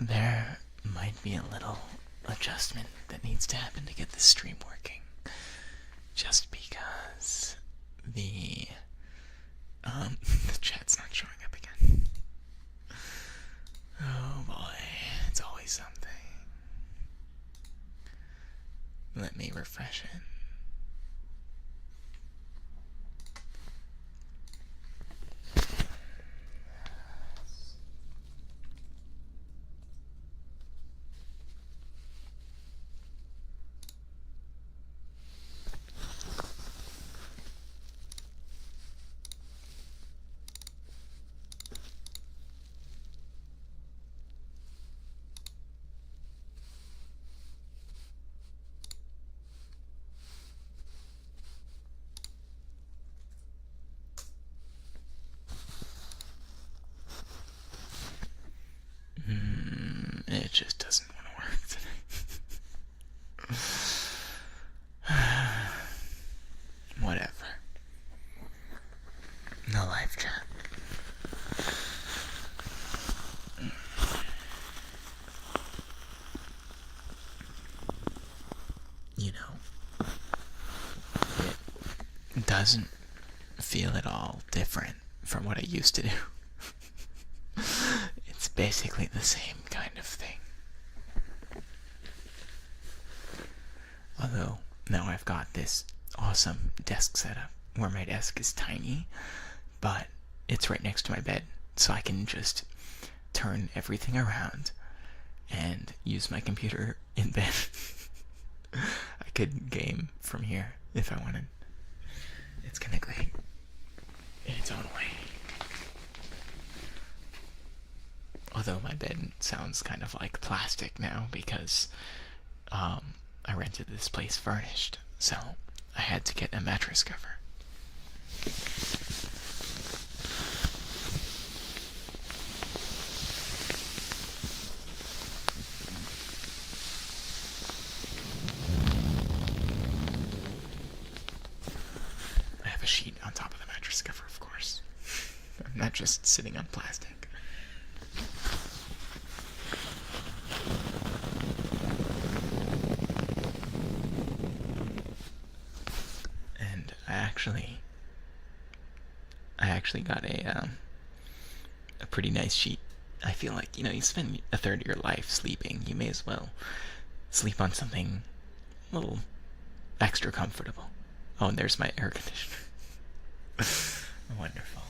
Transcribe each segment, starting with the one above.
there might be a little adjustment that needs to happen to get this stream working. Just because the the chat's not showing up again. Oh boy, it's always something. Let me refresh it. It just doesn't want to work today. Whatever. No live chat. You know, it doesn't feel at all different from what I used to do. It's basically the same kind of thing. Although, now I've got this awesome desk setup where my desk is tiny, but it's right next to my bed, so I can just turn everything around and use my computer in bed. I could game from here if I wanted. It's kind of great in its own way. Although my bed sounds kind of like plastic now because I rented this place furnished, so I had to get a mattress cover. I have a sheet on top of the mattress cover, of course. I'm not just sitting on plastic. I actually got a pretty nice sheet. I feel like, you spend a third of your life sleeping. You may as well sleep on something a little extra comfortable. Oh, and there's my air conditioner. Wonderful.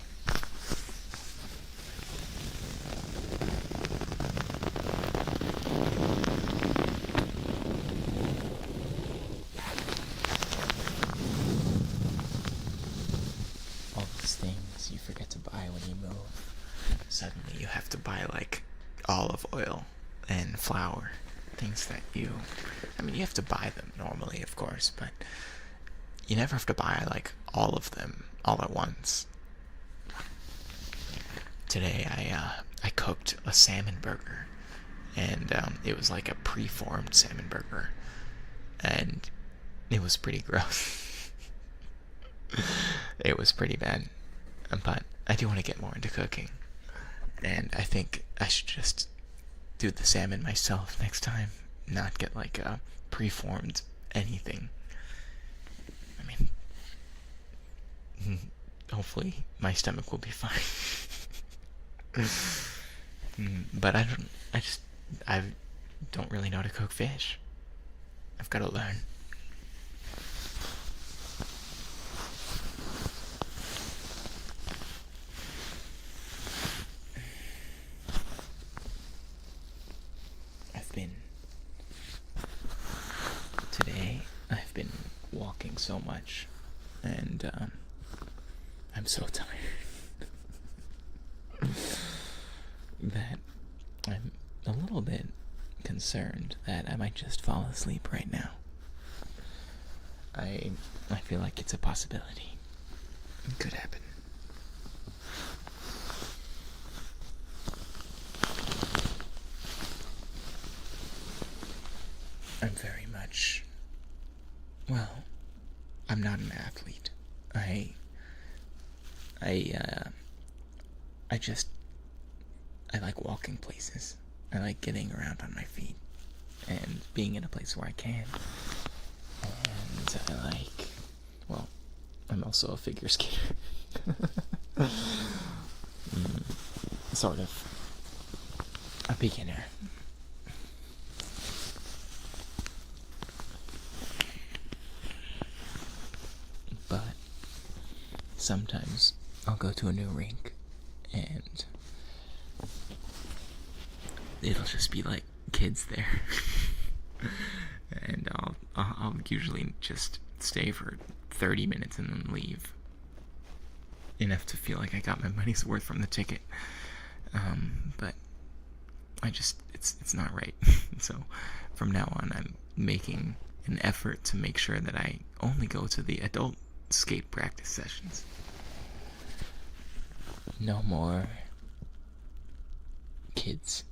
All those things you forget to buy when you move. Suddenly you have to buy like olive oil and flour. Things that you have to buy them normally, of course, but you never have to buy like all of them all at once. Today I cooked a salmon burger, and it was like a pre-formed salmon burger, and it was pretty gross. It was pretty bad, but I do want to get more into cooking, and I think I should just do the salmon myself next time, not get like a pre-formed anything. Hopefully my stomach will be fine. But I don't really know how to cook fish. I've got to learn. Today I've been walking so much, and I'm so tired that I'm a little bit concerned that I might just fall asleep right now. I feel like it's a possibility. It could happen. I'm very much, well, I'm not an athlete. I like walking places. I like getting around on my feet and being in a place where I can. And I like, well, I'm also a figure skater. Sort of. A beginner. But sometimes I'll go to a new rink and it'll just be like kids there. And I'll usually just stay for 30 minutes and then leave. Enough to feel like I got my money's worth from the ticket. But it's not right. So from now on, I'm making an effort to make sure that I only go to the adult skate practice sessions. No more kids.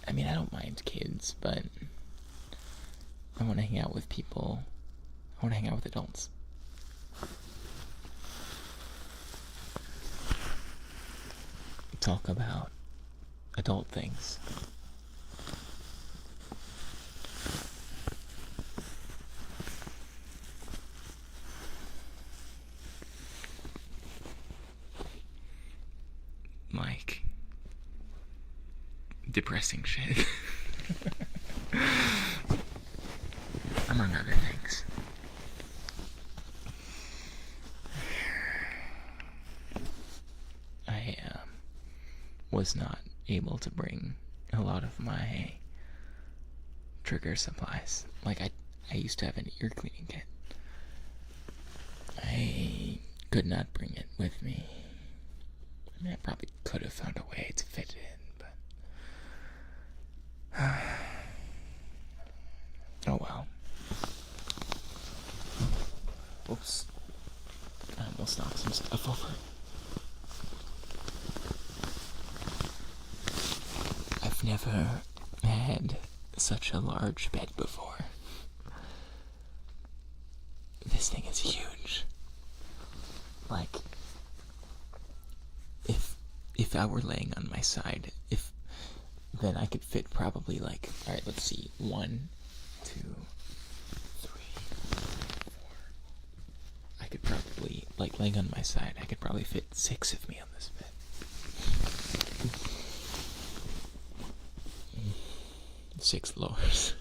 I mean, I don't mind kids, but I want to hang out with people. I want to hang out with adults. Talk about adult things. Like depressing shit. Among other things. I was not able to bring a lot of my trigger supplies. Like I used to have an ear cleaning kit. I could not bring it with me. I mean, I probably could have found a way to fit it in, but oh well. Oops. I almost knocked some stuff over. I've never had such a large bed before. This thing is huge. Like, if I were laying on my side, then I could fit probably like, alright, let's see, 1, 2, 3, 4. I could probably, like, laying on my side, I could probably fit 6 of me on this bed. 6 floors.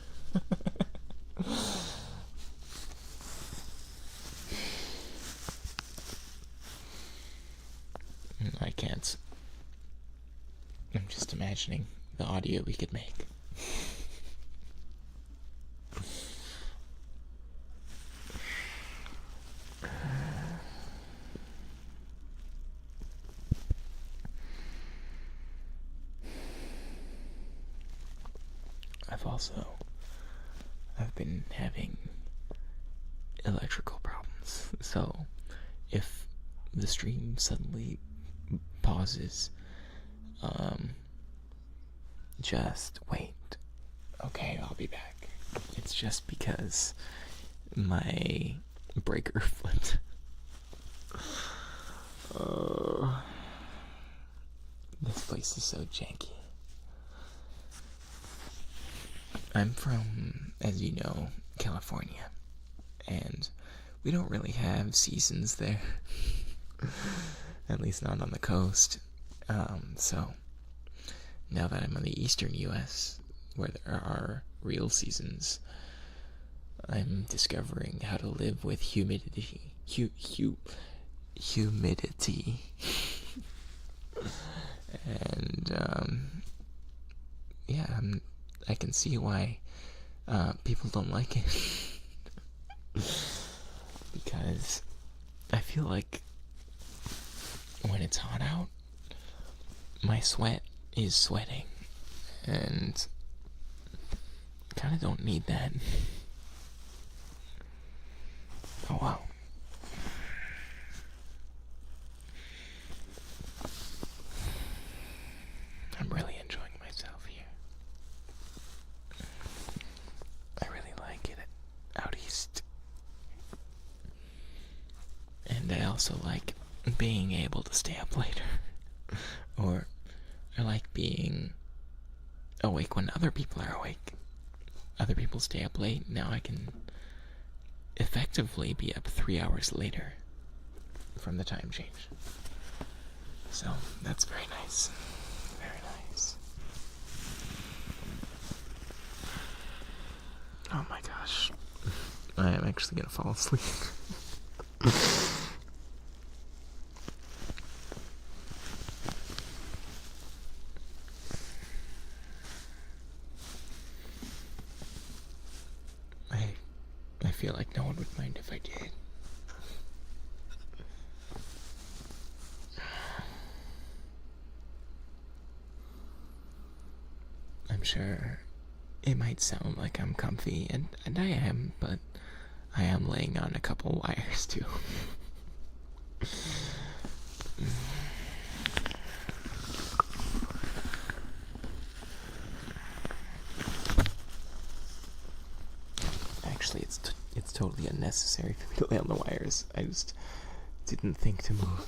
I can't. I'm just imagining the audio we could make. I've been having electrical problems, so if the stream suddenly pauses, just wait. Okay, I'll be back. It's just because my breaker flipped. This place is so janky. I'm from, as you know, California, and we don't really have seasons there. At least not on the coast. So now that I'm on the eastern US, where there are real seasons, I'm discovering how to live with humidity. Humidity. And yeah, I can see why people don't like it. Because I feel like when it's hot out, my sweat is sweating, and kind of don't need that. Oh wow. I'm really enjoying myself here. I really like it out east. And I also like being able to stay up later. Or I like being awake when other people are awake. Other people stay up late. Now I can effectively be up 3 hours later from the time change. So that's very nice. Very nice. Oh my gosh. I am actually gonna fall asleep. I feel like no one would mind if I did. I'm sure it might sound like I'm comfy, and I am, but I am laying on a couple wires too. Actually, it's totally unnecessary for me to lay on the wires. I just didn't think to move.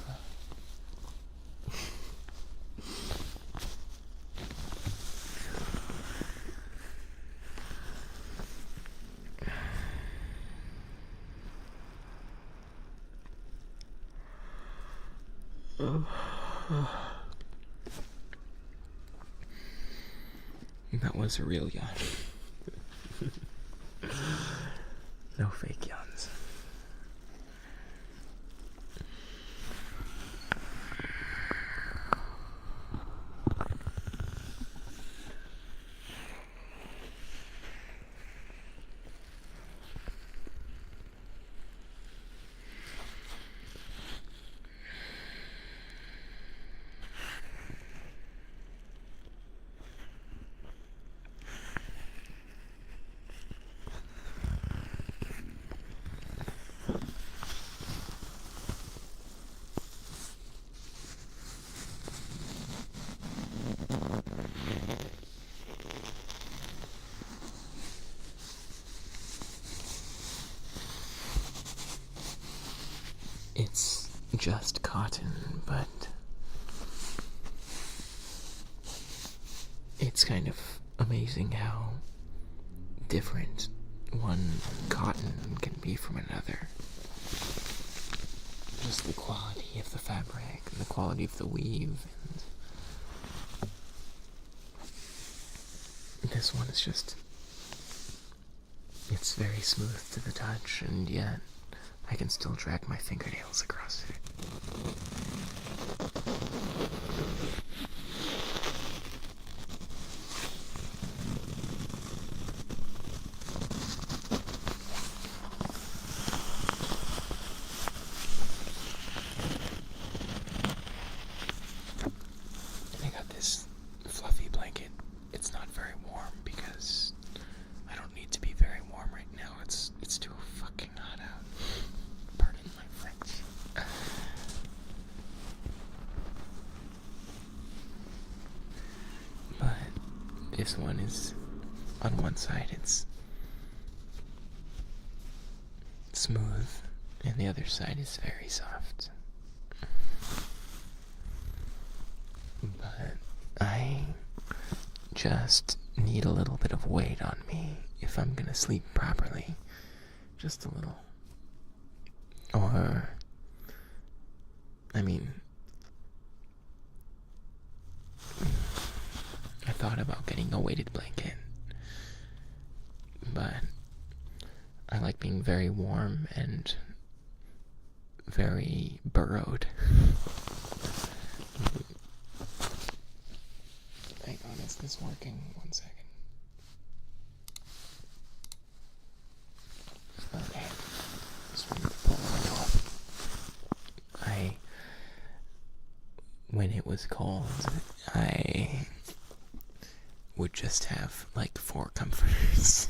That was a real yawn. No fake yawns. It's just cotton, but it's kind of amazing how different one cotton can be from another. Just the quality of the fabric and the quality of the weave, and this one is just, it's very smooth to the touch, and yet I can still drag my fingernails across it. I got this fluffy blanket. It's not very warm because I don't need to be very warm right now. It's too fucking hot out. Pardon my French. But this one is, on one side it's smooth and the other side is very soft. But I just need a little bit of weight on me if I'm gonna sleep properly. Just a little. Or, I mean, I thought about getting a weighted blanket, but I like being very warm and very burrowed. Hang on, is this working? 1 second. Okay. Just wanted to pull it off. When it was cold, I would just have like 4 comforters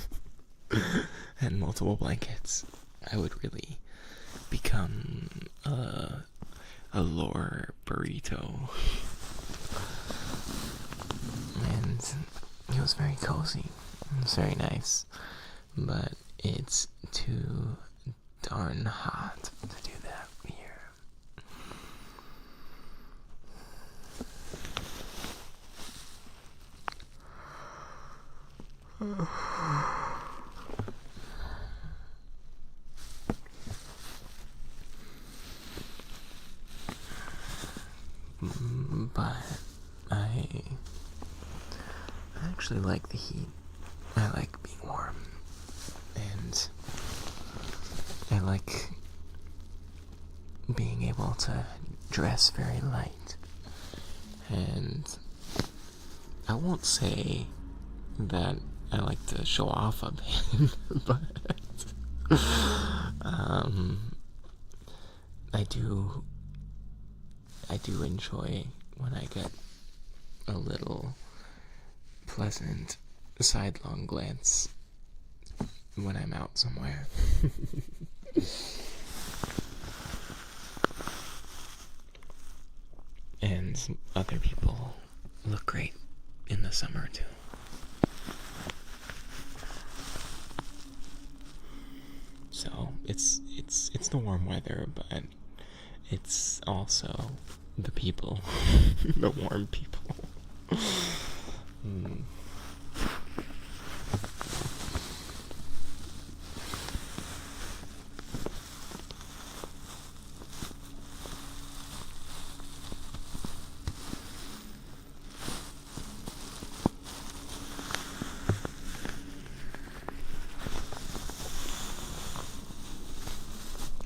and multiple blankets. I would really become a lore burrito. And it was very cozy. It was very nice. But it's too darn hot to do that here. But I actually like the heat. I like being warm. And I like being able to dress very light. And I won't say that I like to show off a bit, but I do enjoy when I get a little pleasant sidelong glance when I'm out somewhere. And other people look great in the summer too. So it's the warm weather, but it's also the people, the warm people.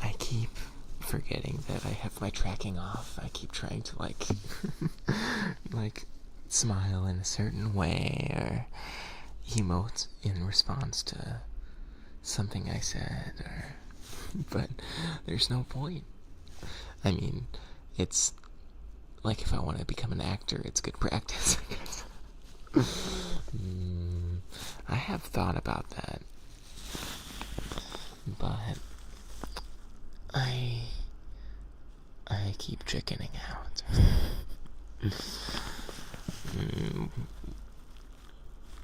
I keep forgetting that I have my tracking off. I keep trying to like smile in a certain way or emote in response to something I said, but there's no point. I mean, it's like if I want to become an actor, it's good practice, I guess. I have thought about that, but I keep chickening out.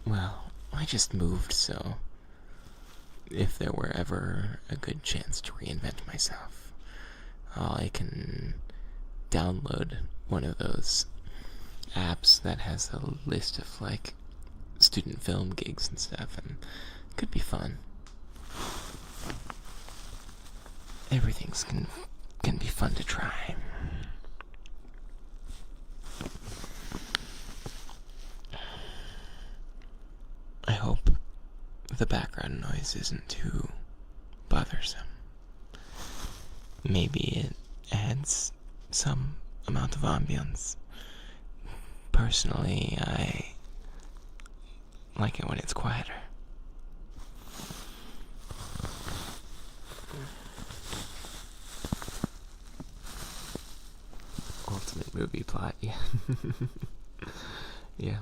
Well, I just moved, so if there were ever a good chance to reinvent myself, I can download one of those apps that has a list of like student film gigs and stuff, and it could be fun. Everything's can be fun to try. I hope the background noise isn't too bothersome. Maybe it adds some amount of ambience. Personally, I like it when it's quieter. Ultimate movie plot, yeah. Yeah.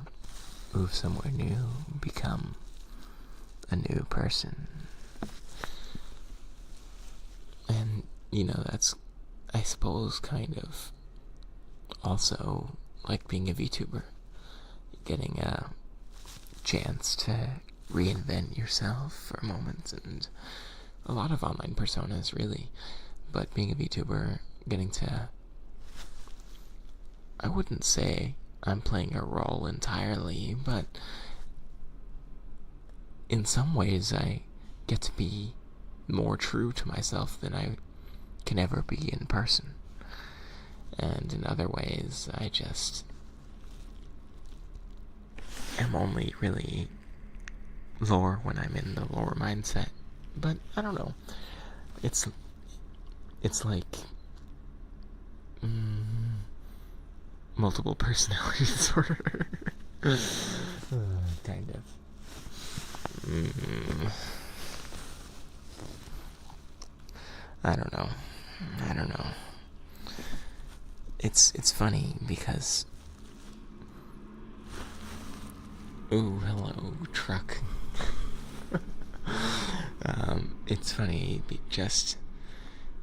Move somewhere new, become a new person. And, that's, I suppose, kind of also like being a VTuber. Getting a chance to reinvent yourself for a moment, and a lot of online personas, really. But being a VTuber, getting to, I wouldn't say I'm playing a role entirely, but in some ways I get to be more true to myself than I can ever be in person. And in other ways, I just am only really lore when I'm in the lore mindset. But I don't know. It's like multiple personality disorder. Kind of. I don't know. It's funny because ooh, hello, truck. It's funny just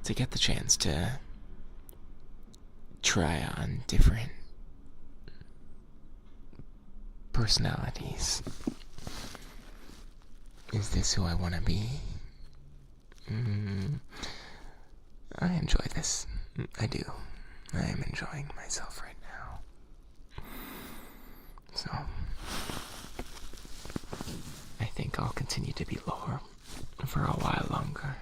to get the chance to try on different personalities. Is this who I want to be? I enjoy this. I do. I am enjoying myself right now. So, I think I'll continue to be lower for a while longer.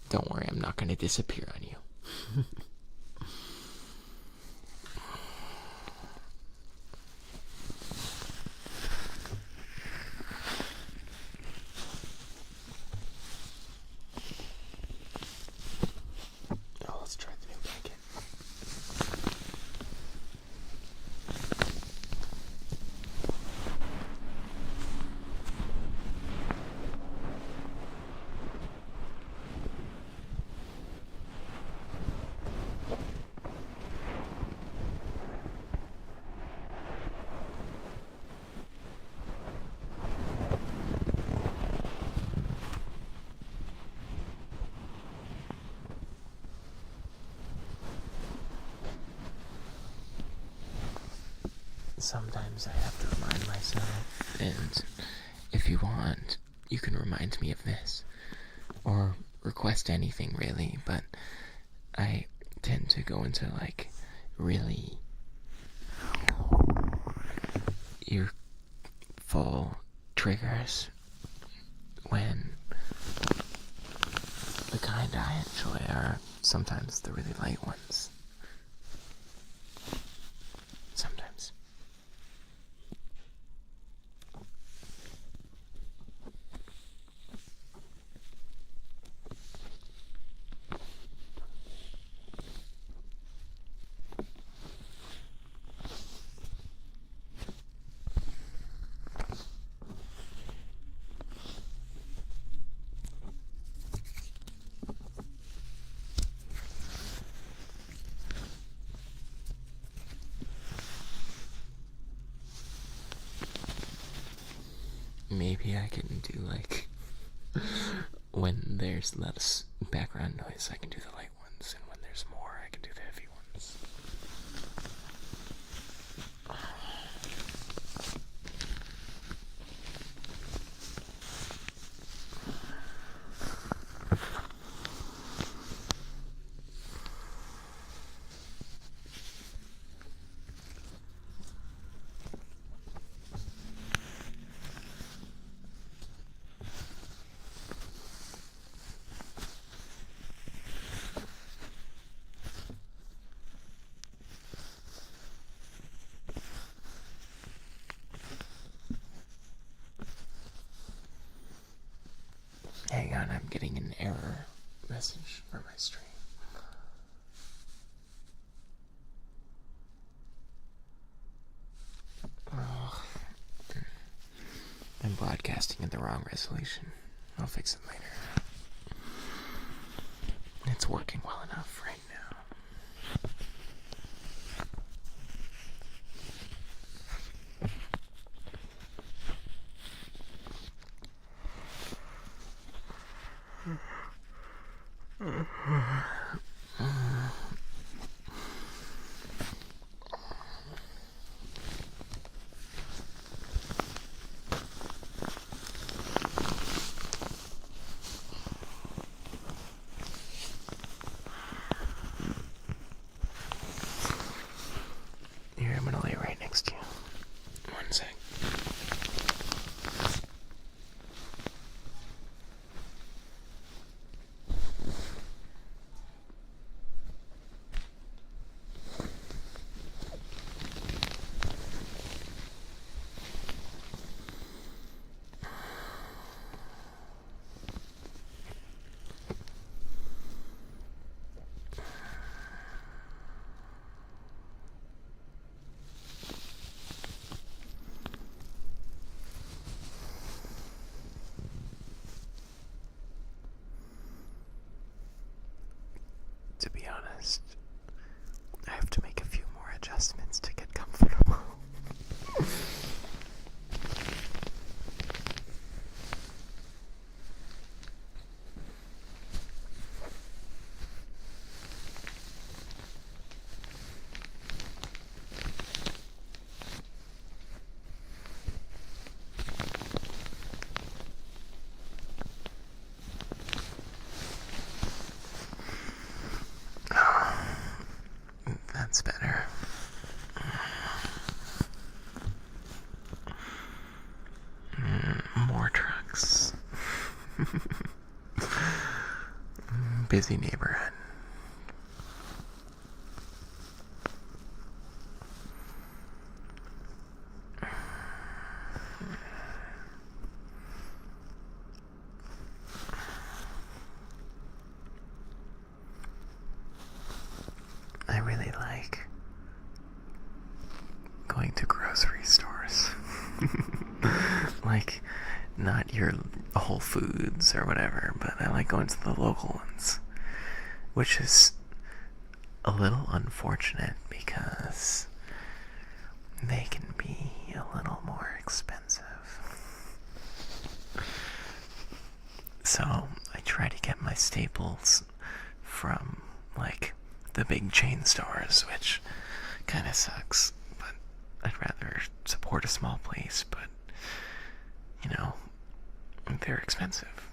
Don't worry, I'm not going to disappear on you. Oh, let's try the new blanket. Sometimes I have to remind myself, and if you want, you can remind me of this, or request anything really, but I tend to go into like really earful triggers when the kind I enjoy are sometimes the really light ones. Sometimes. Maybe I can do like when there's less background noise, I can do the light ones, and when there's more, I can do the heavy ones. Hang on, I'm getting an error message for my stream. Oh, I'm broadcasting in the wrong resolution. I'll fix it later. It's working well enough right now. Here, I'm gonna lay right next to you. One sec. To be honest, I have to make a few more adjustments to get comfortable. That's better. busy neighborhood. I really like going to grocery stores. Like, not your Whole Foods or whatever, but I like going to the local ones, which is a little unfortunate because they can be a little more expensive. So I try to get my staples from, like, the big chain stores, which kind of sucks, but I'd rather support a small place, but, you know, they're expensive.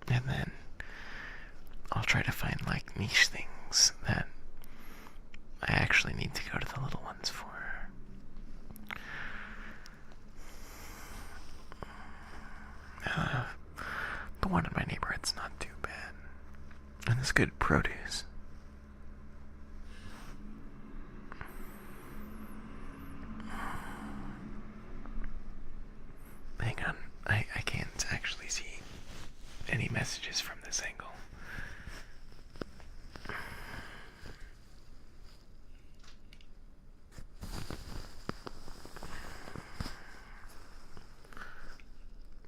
And then I'll try to find, like, niche things that I actually need to go to the little ones for. The one in my neighborhood's not too bad, and it's good produce. Hang on, I can't actually see any messages from this angle.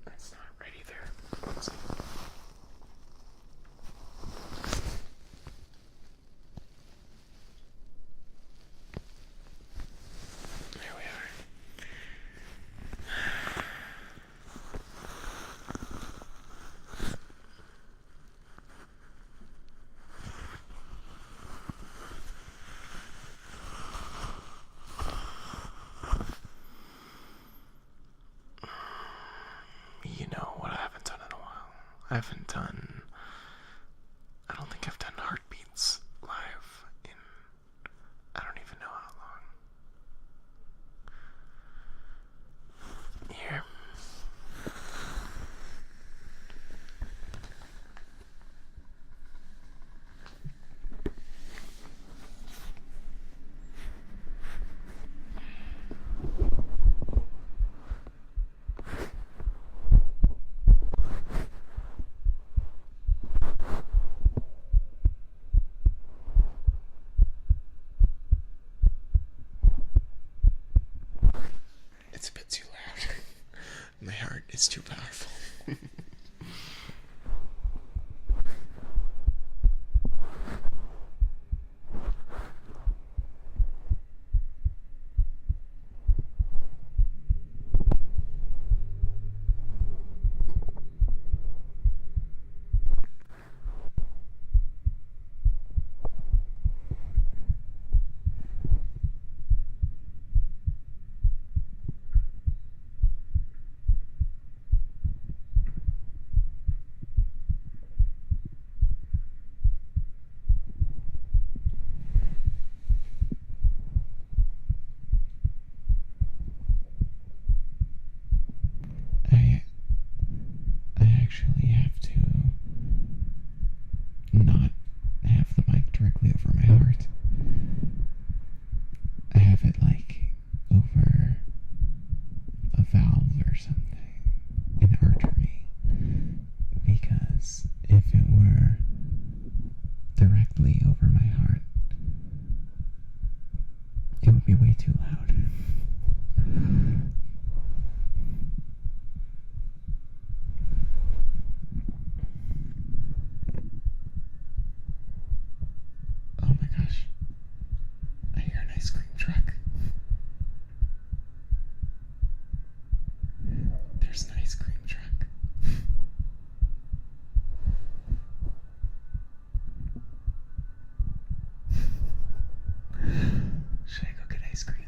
That's not right either. Let's see. There we are. You know what I haven't done in a while? I don't think I've done heartbeats live in, I don't even know how long. Here. It's a bit too loud. My heart is too powerful. I actually have to not have the mic directly over my heart. I have it like over a valve or something, an artery, because if it were directly over my heart, it would be way too loud. Oh my gosh. I hear an ice cream truck. There's an ice cream truck. Should I go get ice cream?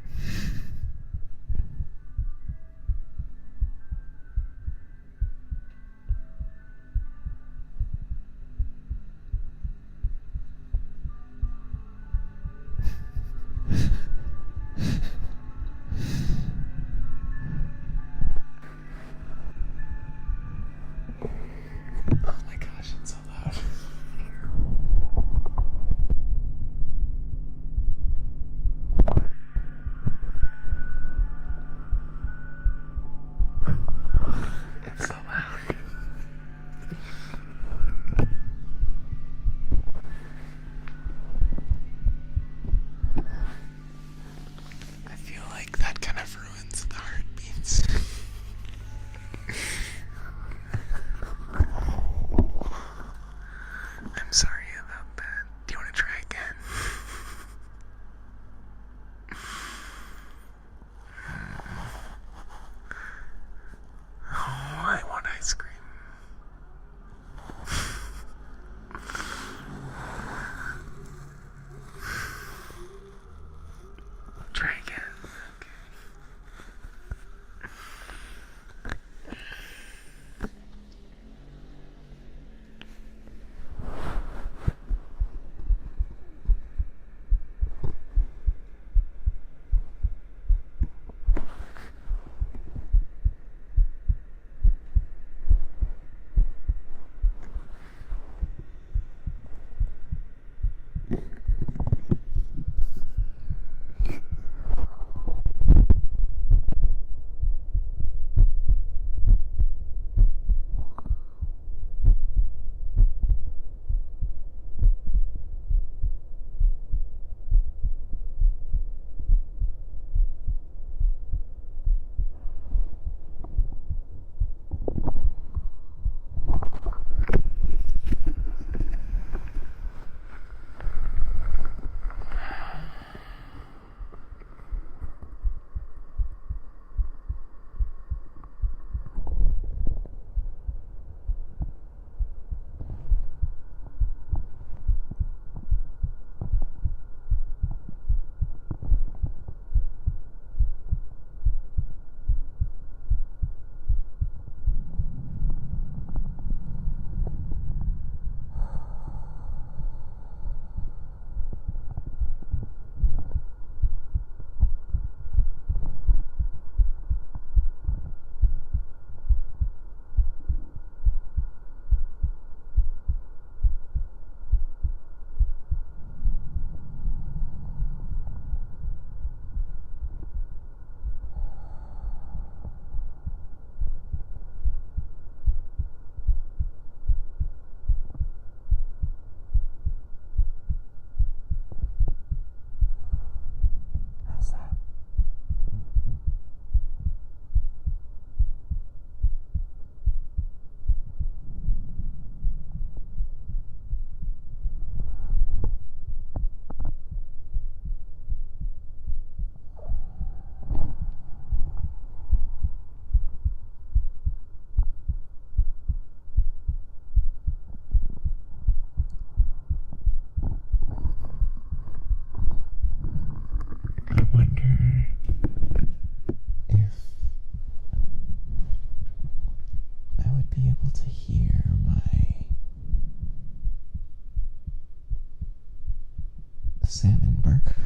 salmon burger.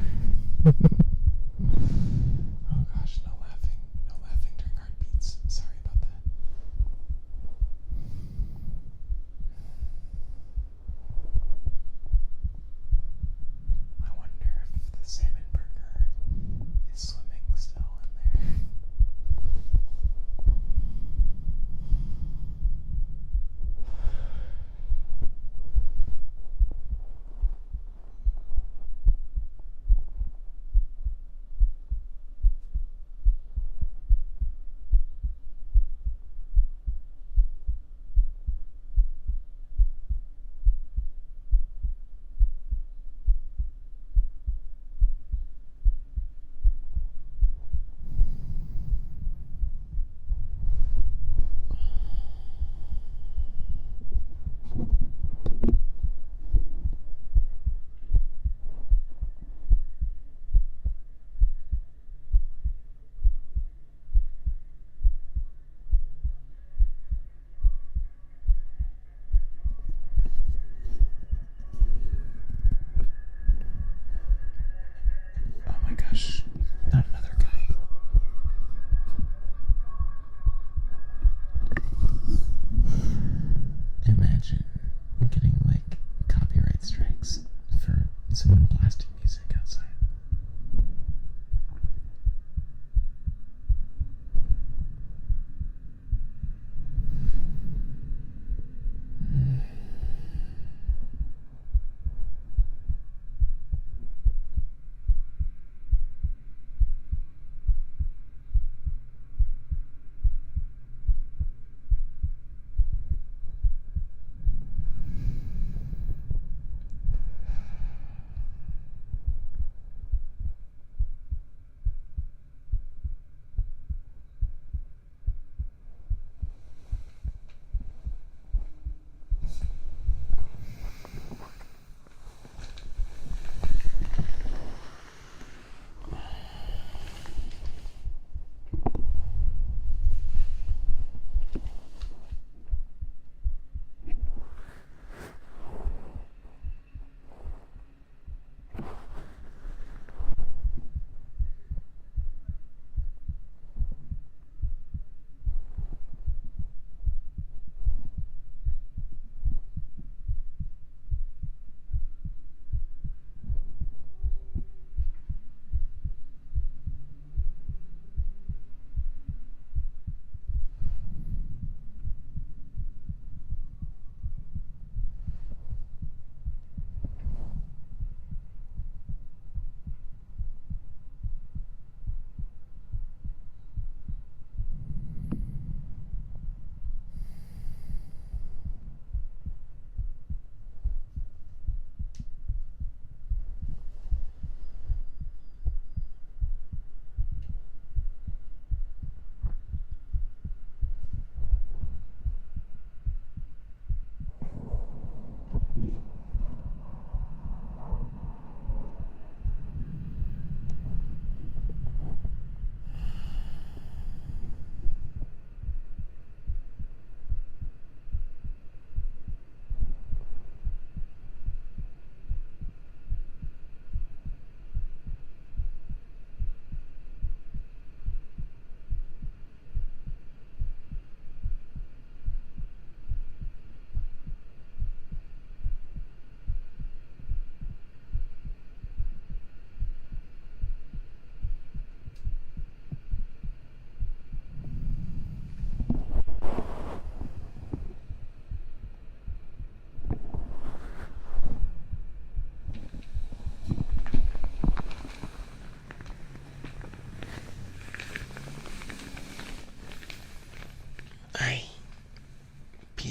Oh gosh, no laughing. No laughing during heartbeats. Sorry about that. I wonder if the salmon burger is swimming still in there. Oh my gosh, not another guy. Imagine getting like copyright strikes for someone blasting music outside.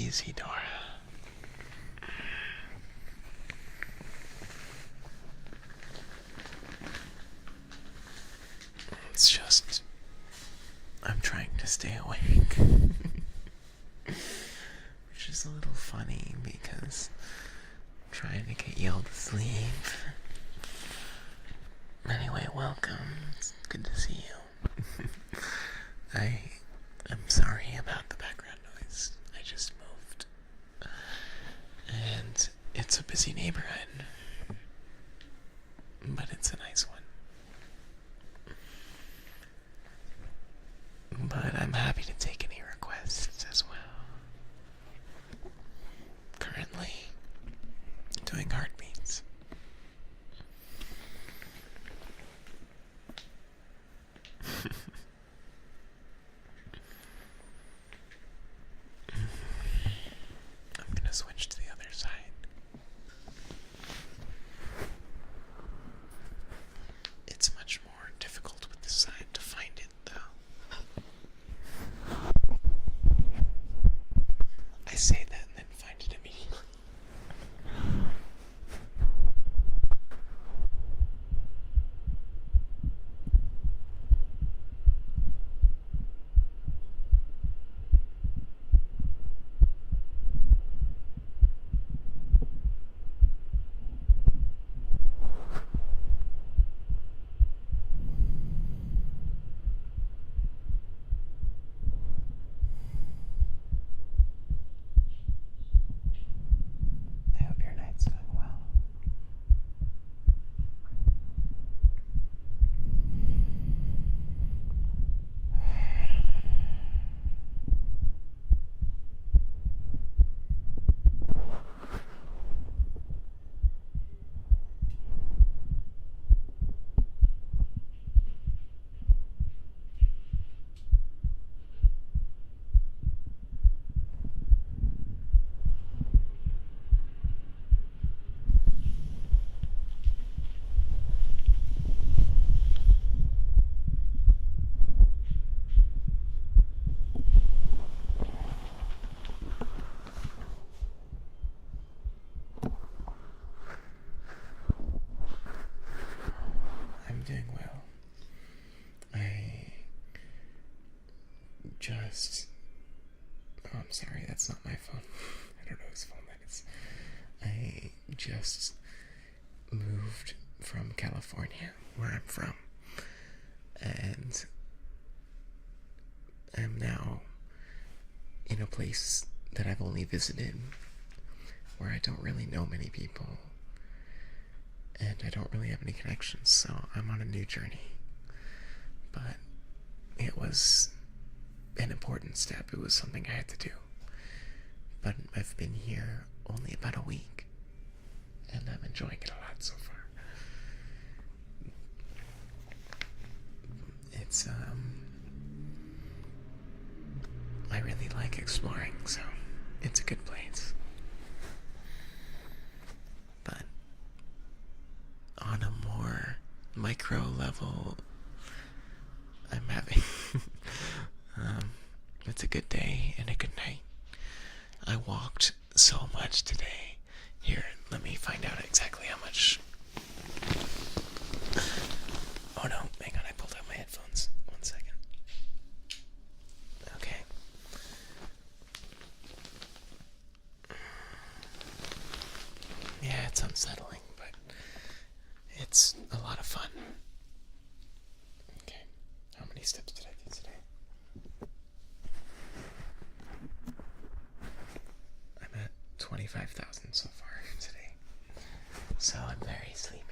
Isidora. It's just, I'm trying to stay awake. Which is a little funny because I'm trying to get y'all to sleep. Anyway, welcome. It's good to see you. I'm sorry about the background noise. I just moved. And it's a busy neighborhood. doing well. I just... Oh, I'm sorry, that's not my phone. I don't know whose phone that is. I just moved from California, where I'm from, and am now in a place that I've only visited, where I don't really know many people, and I don't really have any connections, so I'm on a new journey. But it was an important step. It was something I had to do. But I've been here only about a week, and I'm enjoying it a lot so far. It's, I really like exploring, so it's a good place. But on a more micro level, I'm having it's a good day and a good night. I walked so much today. Here, let me find out exactly how much. Oh no, hang on, I pulled out my headphones. 1 second. Okay. Yeah, it's unsettling, but it's a lot of fun. Okay, how many steps did I do today? I'm at 25,000 so far today, so I'm very sleepy.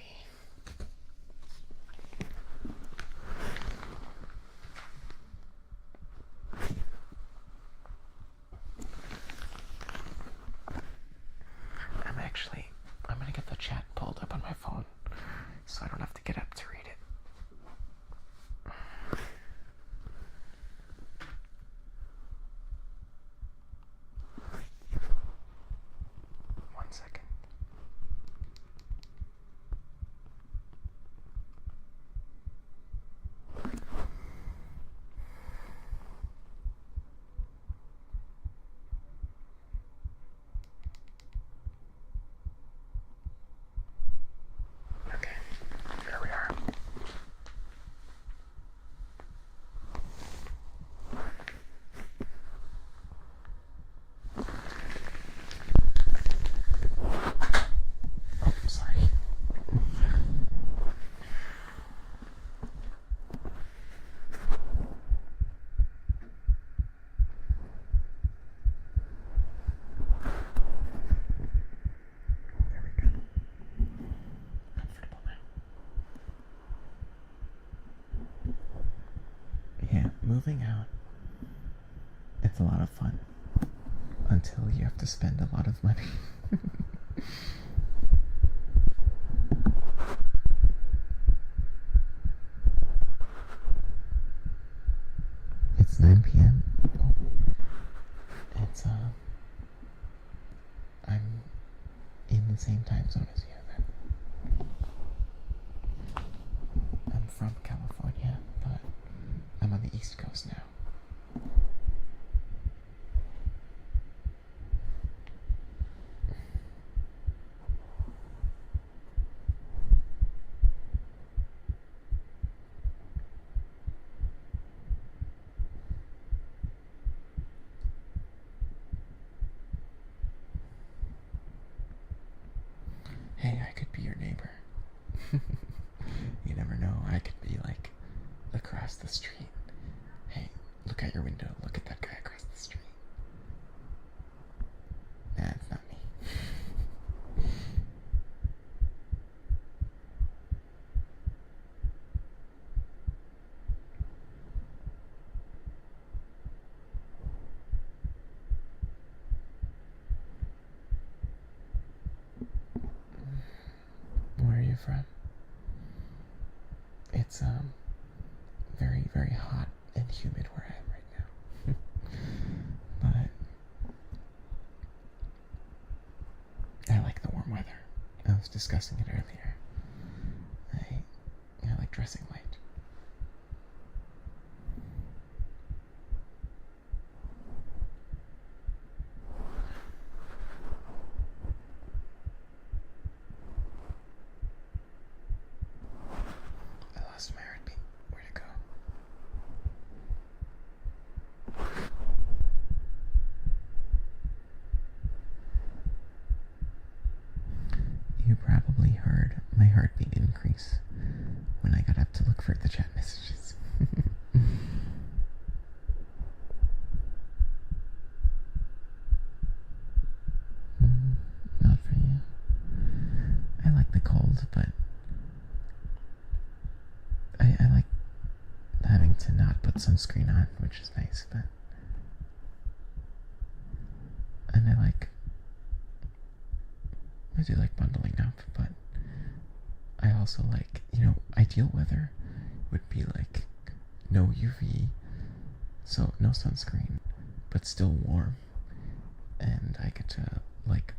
I'm gonna get the chat pulled up on my phone so I don't have to get up to read it. 1 second. Okay, here we are. Oh, sorry. There we go. Comfortable now. Yeah, moving out, it's a lot of fun until you have to spend a lot of money. It's 9 p.m. Oh, it's I'm in the same time zone as you then. I'm from California, but I'm on the East Coast now. Hey, I could be your neighbor. You never know, I could be like across the street. Hey, look out your window, look at that guy across the street. Nah, it's not me. Where are you from? It's very, very hot and humid where I am right now. But I like the warm weather. I was discussing it earlier. I like dressing light. I look for the chat messages. Not for you. I like the cold, but I like having to not put sunscreen on, which is nice, but and I do like bundling up, but I also like, ideal weather would be like no UV, so no sunscreen, but still warm, and I get to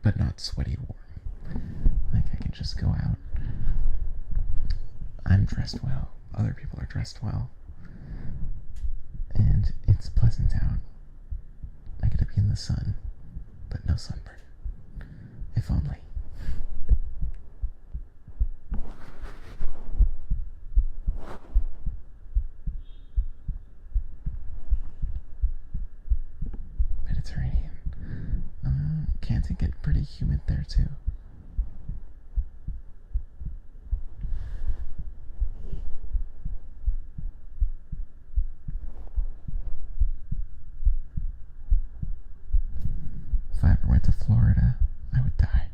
but not sweaty warm. Like I can just go out. I'm dressed well. Other people are dressed well, and it's pleasant out. I get to be in the sun, but no sunburn. If only. Mediterranean. Can't it get pretty humid there too? If I ever went to Florida, I would die.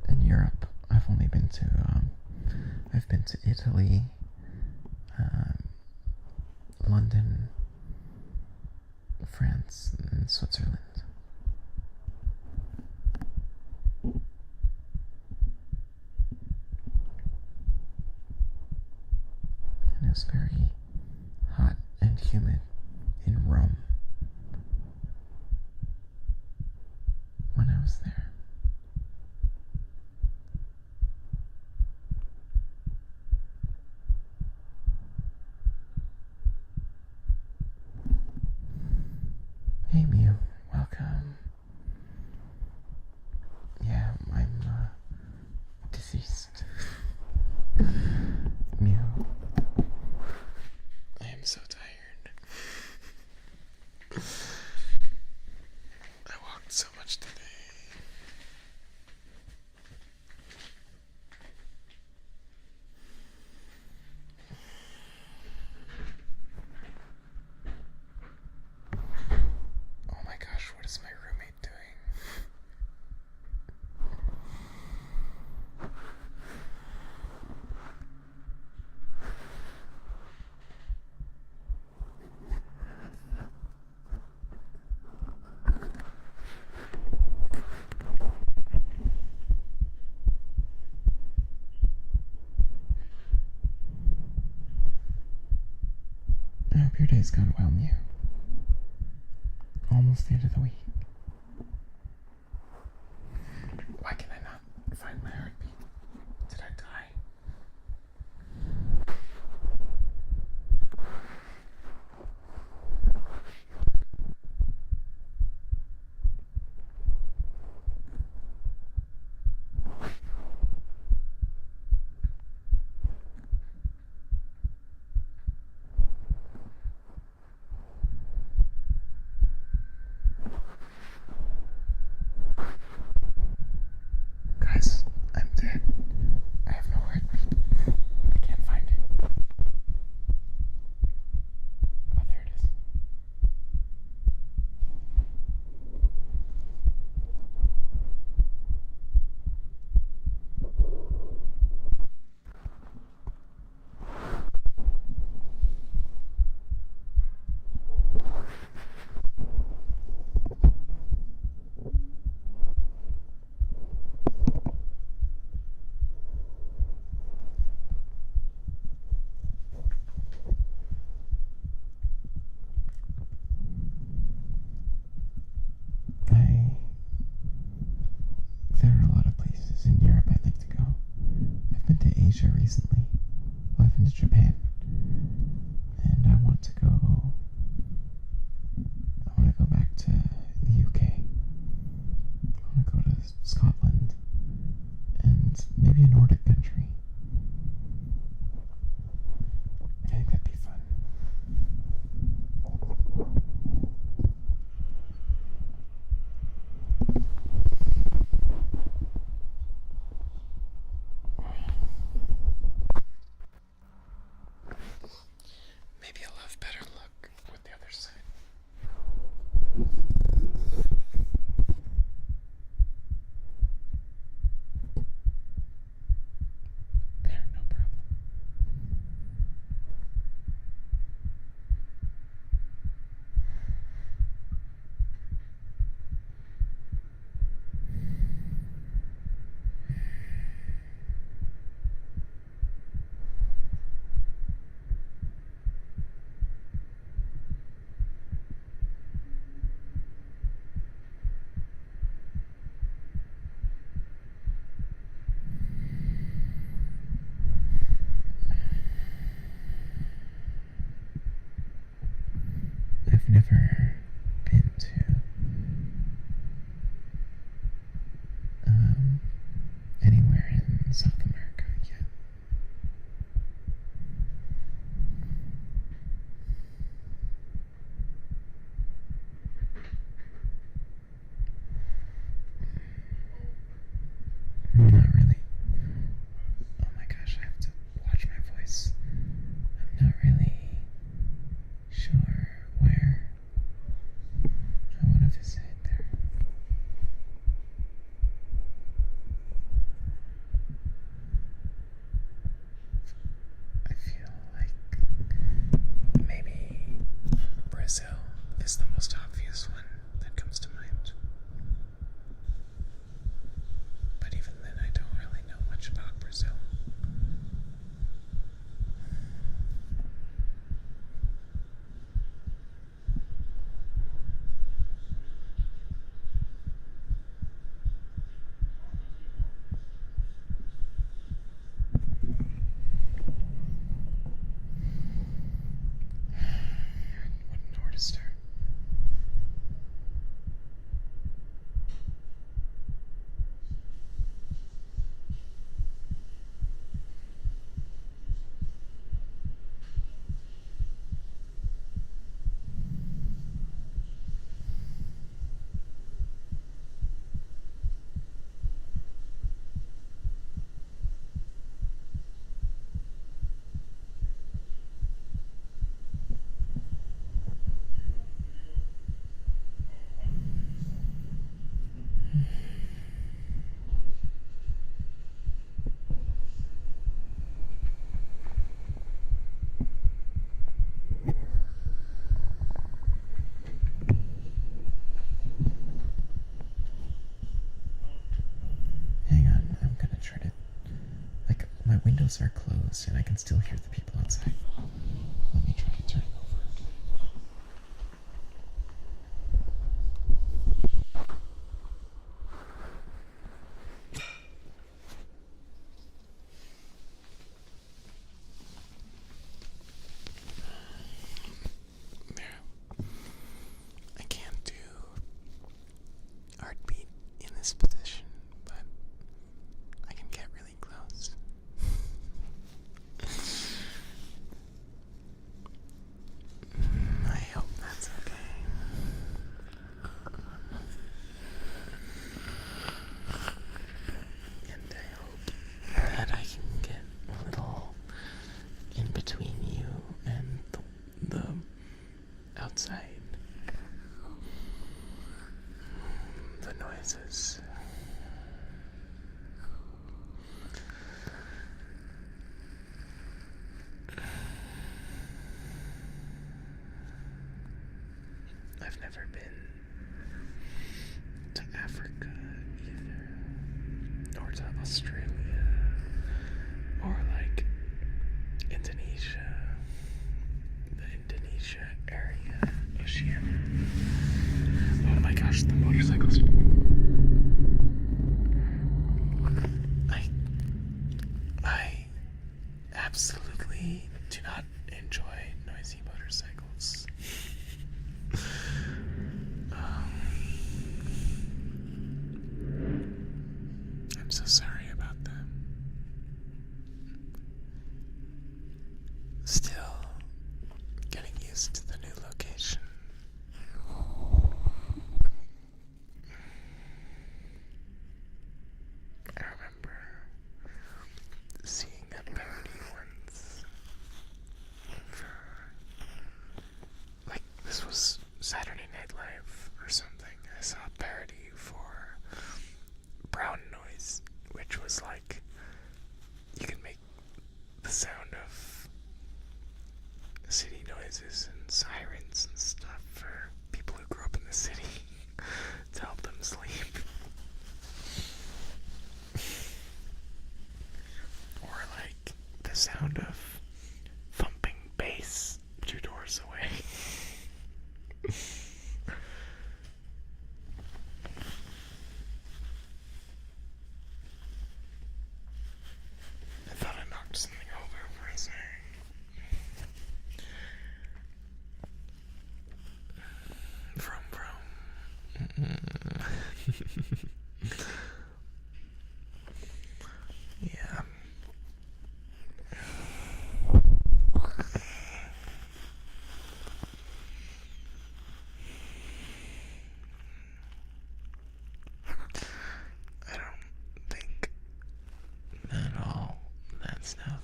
In Europe, I've been to Italy, London, France, and Switzerland. And it was very hot and humid in Rome when I was there. Hey Mew, welcome. Yeah, I'm deceased. Mew. I am so tired. I walked so much today. Oh my gosh, what is my roommate doing? I hope your day's gone well, Mew. Almost the end of the week. Why can I not find my heartbeat? Did I die? Scotland, and maybe a Nordic country. I think that'd be fun. Maybe I'll have better luck with the other side. There, no problem. I've never been to anywhere in South America yet. Not really. Oh my gosh, I have to watch my voice. I'm not really sure where I want to visit there. I feel like maybe Brazil is the most obvious one that comes to mind. But even then, I don't really know much about Brazil. Wouldn't know where to start. Hang on, I'm gonna try to. Like, my windows are closed and I can still hear the people outside. Let me try to turn it over. There. I can't do heartbeat in this position, but I can get really close. I hope that's okay. And I hope that I can get a little in between you and the outside. The noises. I've never been to Africa either, or to Australia, or like Indonesia, the Indonesia area, Oceania. Oh my gosh, the motorcycles. I absolutely do not enjoy noisy motorcycles. and all that stuff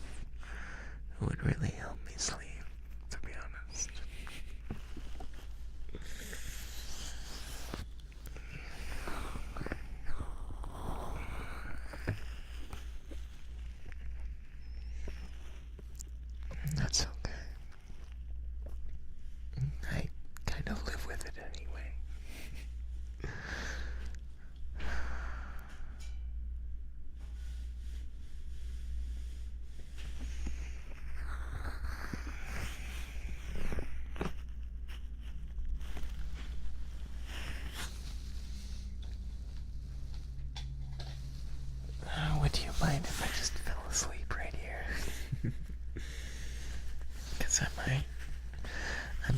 would really help me sleep, to be honest. That's okay. I kind of live with it anyway. Would you mind if I just fell asleep right here? Because I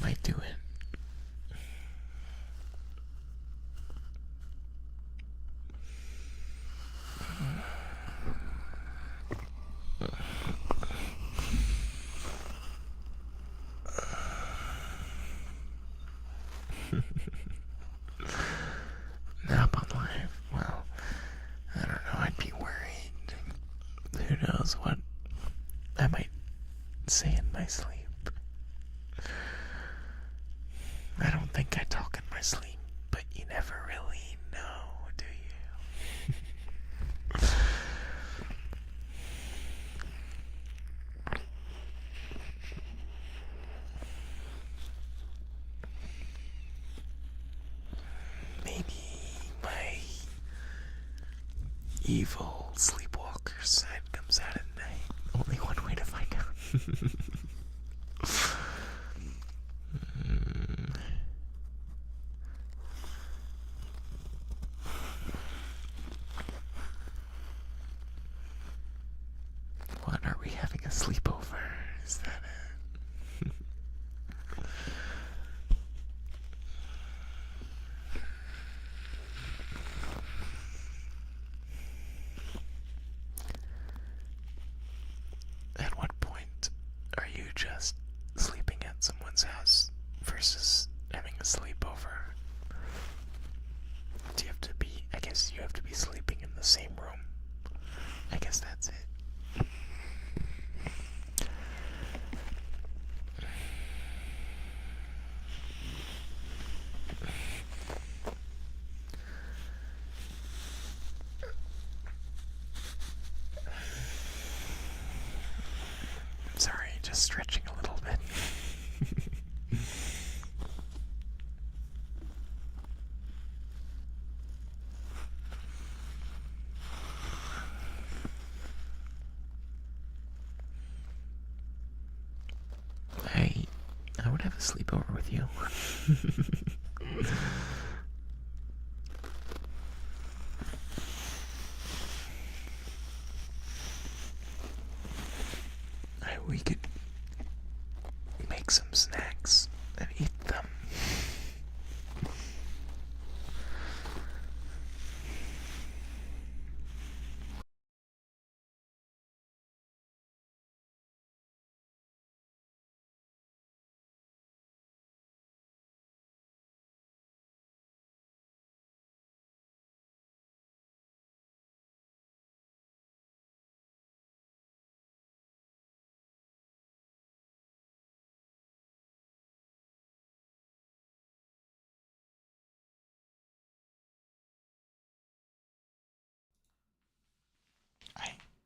might do it. Nap on life. Well, I don't know. I'd be worried. Who knows what I might say in my sleep. I don't think I talk in my sleep, but you never really know, do you? Maybe my evil sleepwalker side comes out at night. Only one way to find out. What, are we having a sleepover? Is that it? At what point are you just sleeping at someone's house versus having a sleepover? Do you have to be, I guess you have to be sleeping in the same room. I guess that's it. Sorry, just stretching a little bit. I would have a sleepover with you. We could make some snacks and eat them.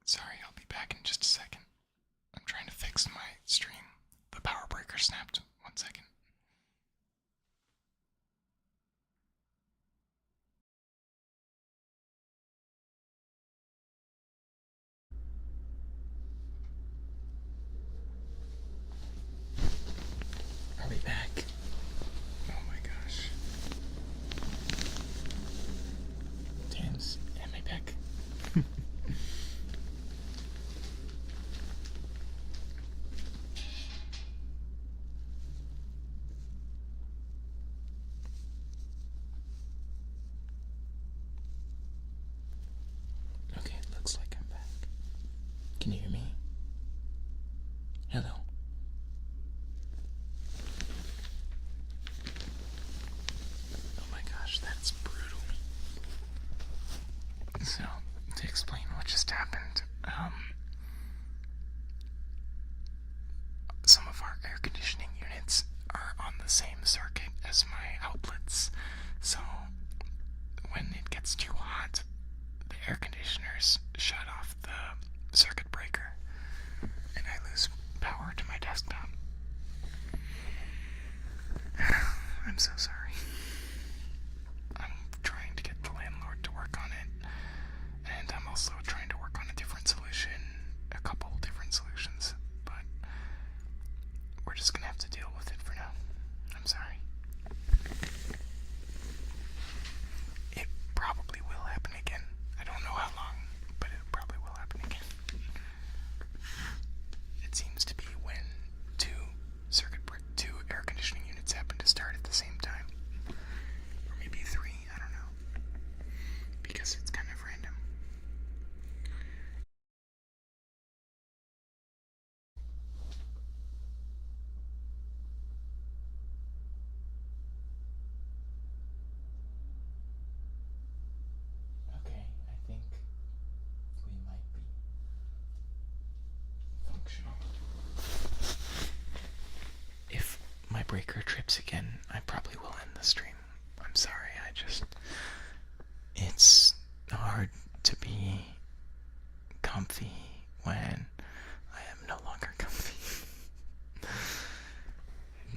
Sorry, I'll be back in just a second. I'm trying to fix my stream. The power breaker snapped. 1 second. I'll be back. Oh my gosh. James, am I back? Okay, it looks like I'm back. Can you hear me? Hello. Oh my gosh, that's brutal. So, to explain what just happened, Um, some of our air conditioning units are on the same circuit as my outlets, so when it gets too hot, the air conditioners shut off the circuit breaker, and I lose power to my desktop. I'm so sorry. I'm trying to get the landlord to work on it, and I'm also trying to work on a different solution, a couple different solutions, but we're just gonna have to deal with it for now. I'm sorry. It probably will happen again. I don't know how long, but it probably will happen again. It seems to be when two air conditioning units happen to start at the same time. Or maybe three, I don't know. Because it's kind of random. Okay, I think we might be functional. If my breaker trips again, I probably will end the stream. I'm sorry, it's hard to be comfy when I am no longer comfy.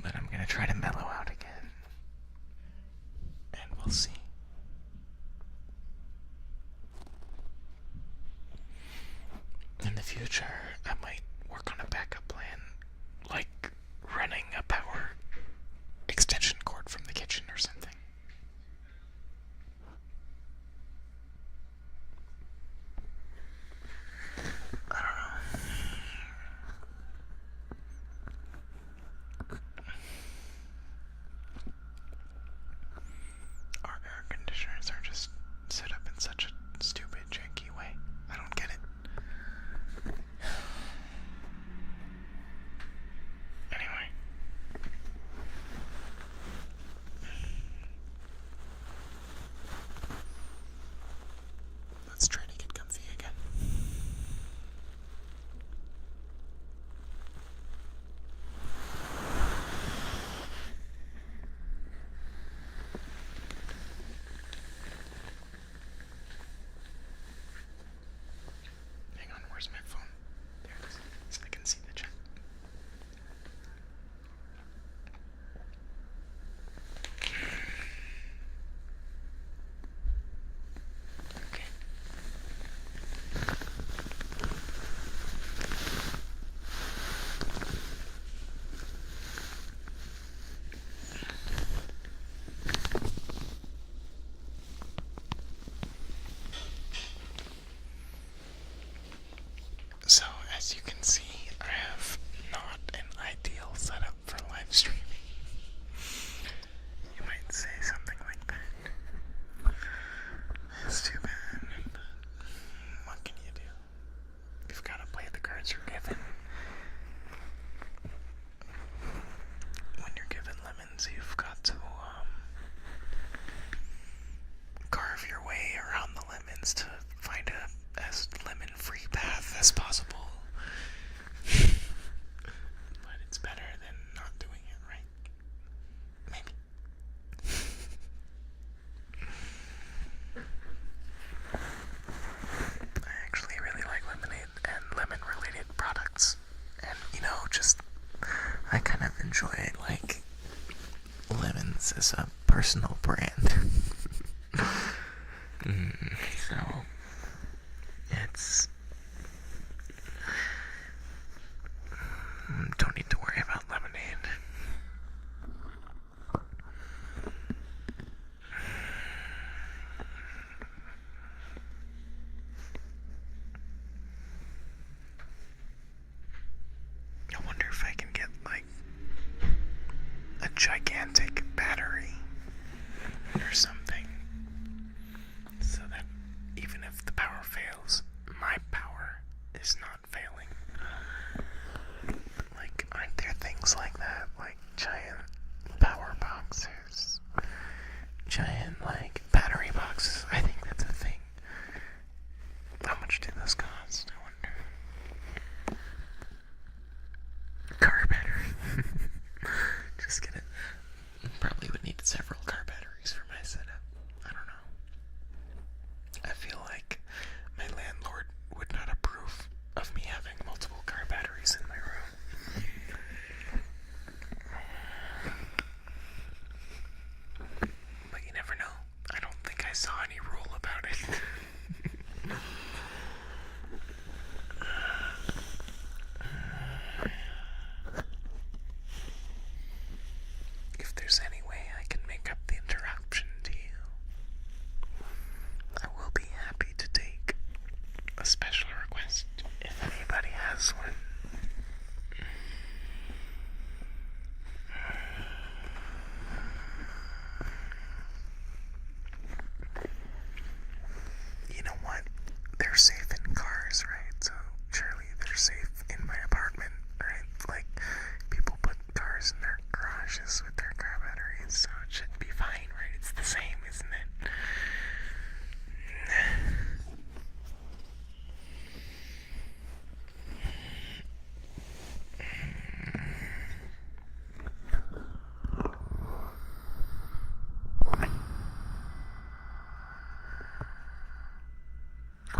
But I'm gonna try to mellow out again. And we'll see. In the future, I might work on a backup plan, like running a power extension cord from the kitchen or something. I don't know. Our air conditioners are just set up in such a stupid, janky way. I don't get it. Anyway. Let's try to get comfy again. Hang on, where's my phone? There it is, so I can see the chat. Okay. So, as you can see, I have not an ideal setup for live streaming. You might say something like that. It's too bad, but what can you do? You've got to play the cards you're given. When you're given lemons, you've got to carve your way around the lemons to find a as lemon-free path as possible. But it's better than not doing it, right? Maybe. I actually really like lemonade and lemon-related products. And, just I kind of enjoy, like, lemons as a personal brand. So it's don't need to worry about lemonade. I wonder if I can get like a gigantic battery or something, so that even if the power fails, my power is not failing. Like, aren't there things like that? Like giant power boxes? Giant, like, battery boxes? I think that's a thing. How much do those cost? I wonder.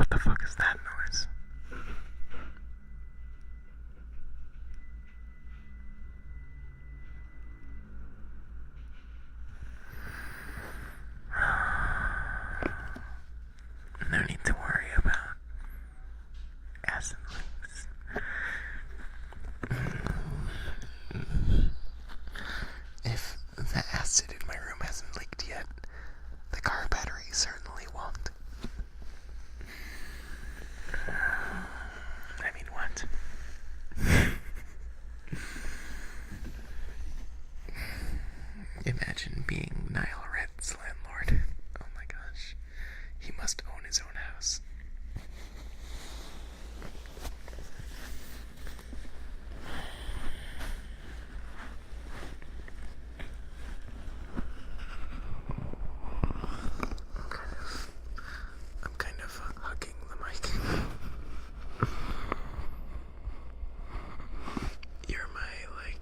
What the fuck is that noise? No need to worry about acid leaks. If the acid in my room hasn't leaked yet, the car battery certainly won't. I mean, what? Imagine being Niall Red's landlord. Oh my gosh. He must own his own house. I'm kind of hugging the mic. You're my, like,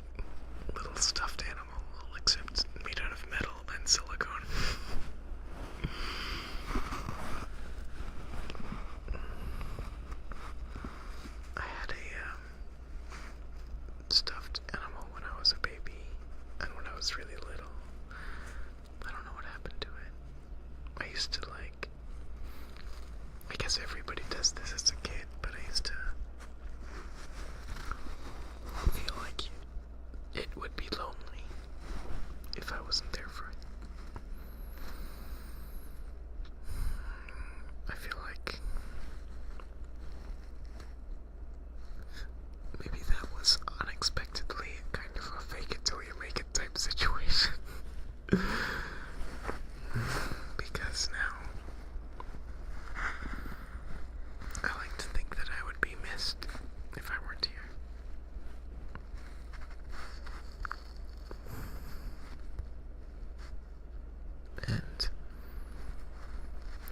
little stuffed animal, except made out of metal and silicone. I had a stuffed animal when I was a baby, and when I was really little. I don't know what happened to it. I used to I guess everybody does this as a kid, but I used to feel like it would be lonely if I wasn't there for it. I feel like maybe that was unexpectedly kind of a fake it till you make it type situation. Because now I like to think that I would be missed if I weren't here. And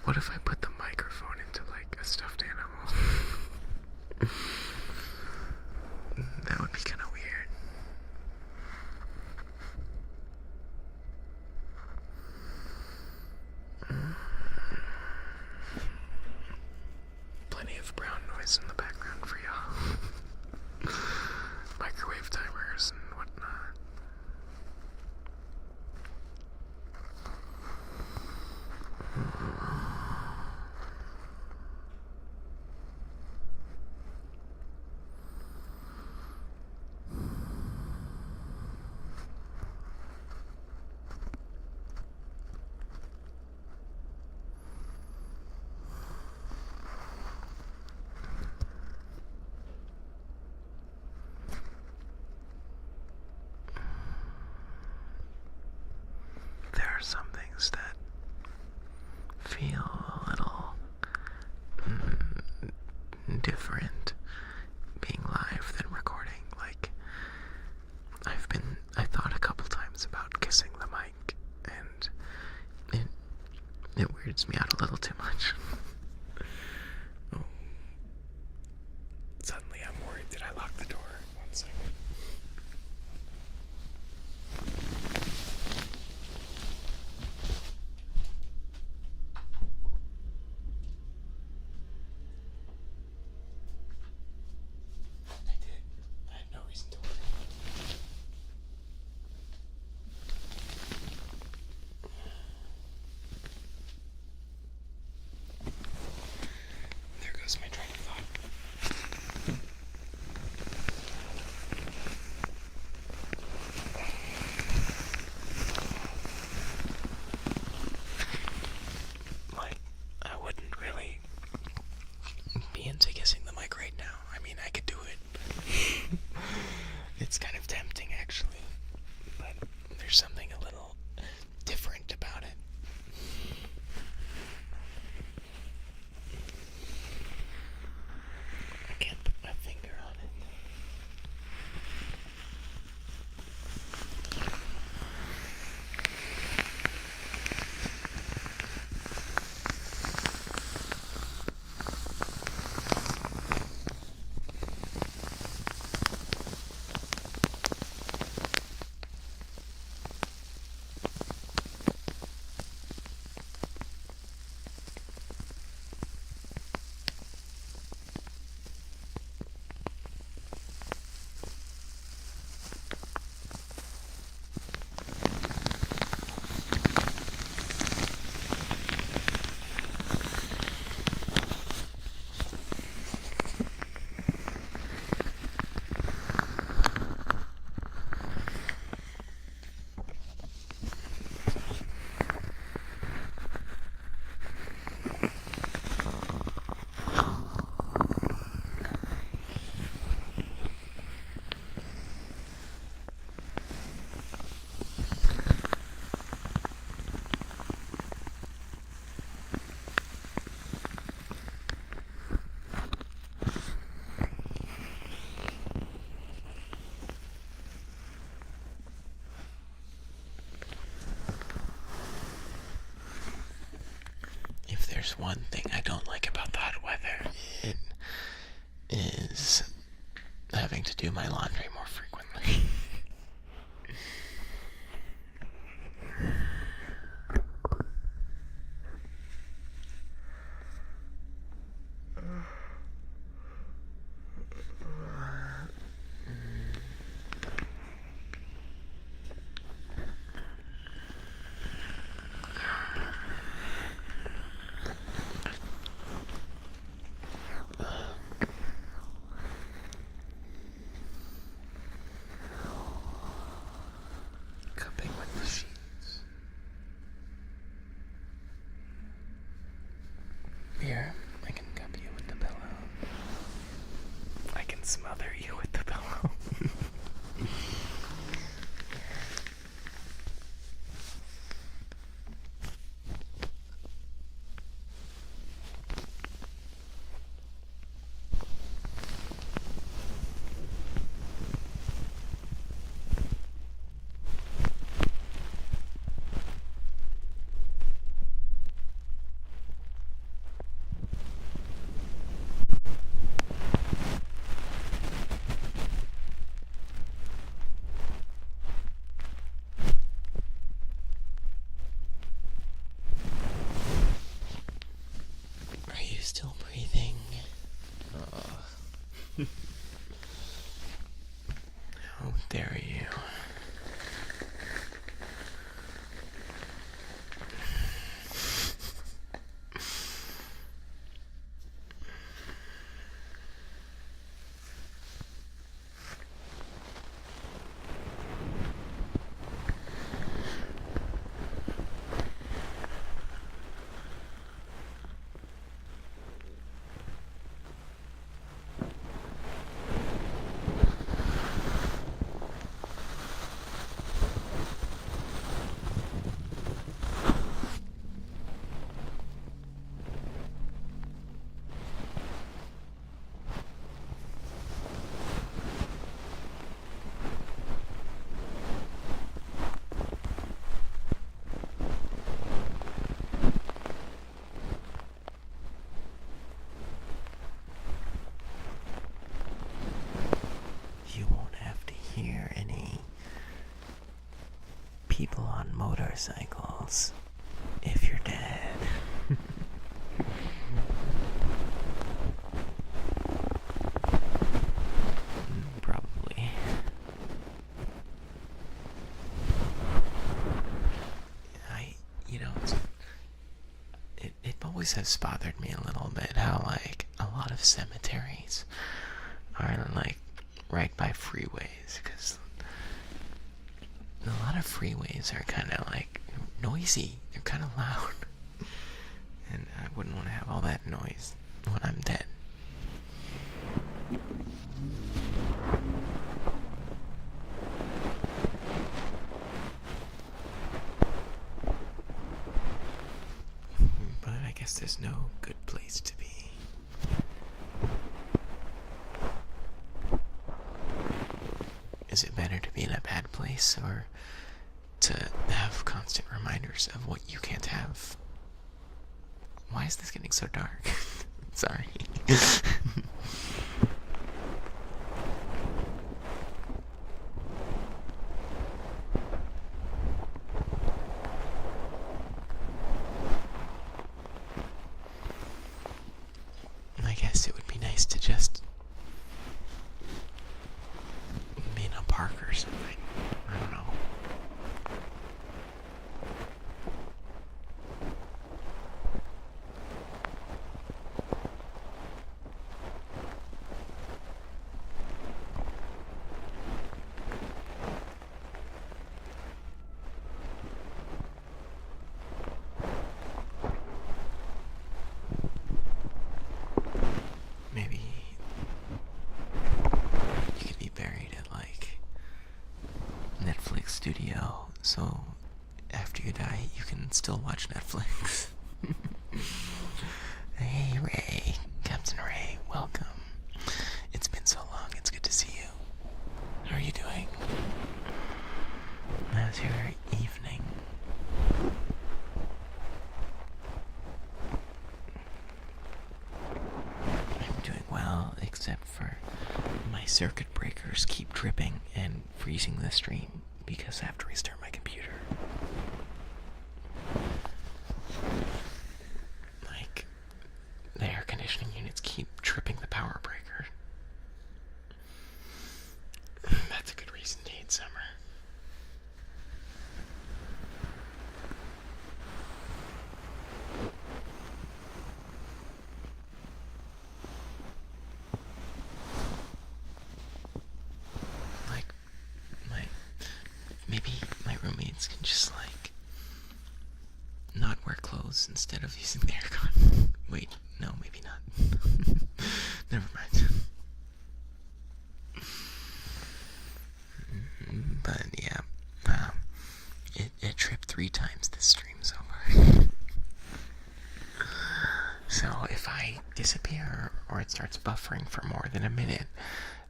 what if I put the microphone into like a stuffed animal? That would be kind of weird. Plenty of brown noise in the background for y'all. Microwave timers and whatnot. There are some things that feel a little different being live than recording. Like, I thought a couple times about kissing the mic, and it weirds me out a little too much. Oh. Suddenly I'm worried. Did I lock the door? 1 second. I did. I had no reason to worry. There goes my train of thought. Like, I wouldn't really be into kissing the mic right now. I mean, I could do it, but it's kind of tempting, actually. But there's something a little different about it. I can't put my finger on it. there's one thing I don't like about the hot weather. It is having to do my laundry more frequently. Cupping with the sheets. Here, I can cup you with the pillow. I can smother you with the pillow. Are you still breathing? How dare you? You won't have to hear any people on motorcycles if you're dead. Probably. It always has bothered me a little bit how, like, a lot of cemeteries are, like, right by freeways, because a lot of freeways are kind of, like, noisy. They're kind of loud. And I wouldn't want to have all that noise when I'm dead. But I guess there's no good place to be. Is it better to be in a bad place, or to have constant reminders of what you can't have? Why is this getting so dark? Sorry. I guess it would be nice to just be in a park or something. I don't know. Maybe you could be buried at, like, Netflix studio, so after you die, you can still watch Netflix. Hey, Ray. Captain Ray, welcome. It's been so long. It's good to see you. How are you doing? How's your evening? except for my circuit breakers keep tripping and freezing the stream because I have to restart my computer. Like, the air conditioning units keep tripping the power breaker. That's a good reason to hate summer. Maybe my roommates can just, like, not wear clothes instead of using the aircon. Wait, no, maybe not. Never mind. But yeah, it tripped 3 times this stream so far. So if I disappear or it starts buffering for more than a minute,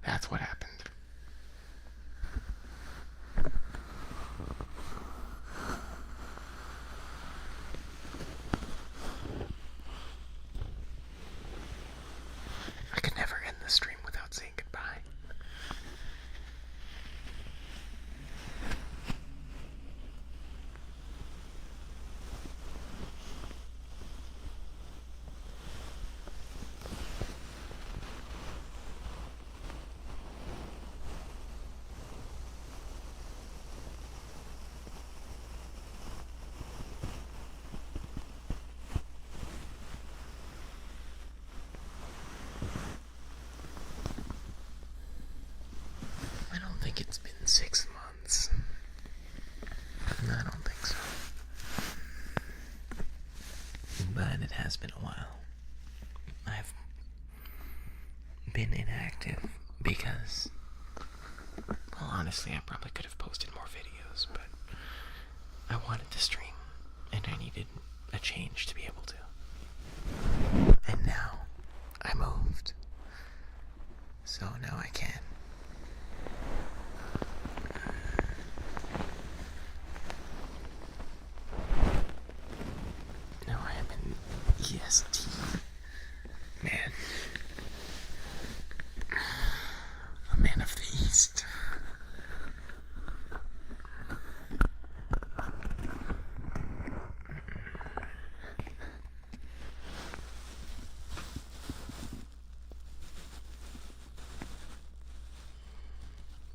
that's what happened. I could never end the stream without saying goodbye. I don't think it's been 6 months. No, I don't think so. But it has been a while. I've been inactive because, well, honestly, I probably could have posted more videos, but I wanted to stream, and I needed a change to be able to. And now, I moved. So now I can. Now I am an EST man. A man of the East.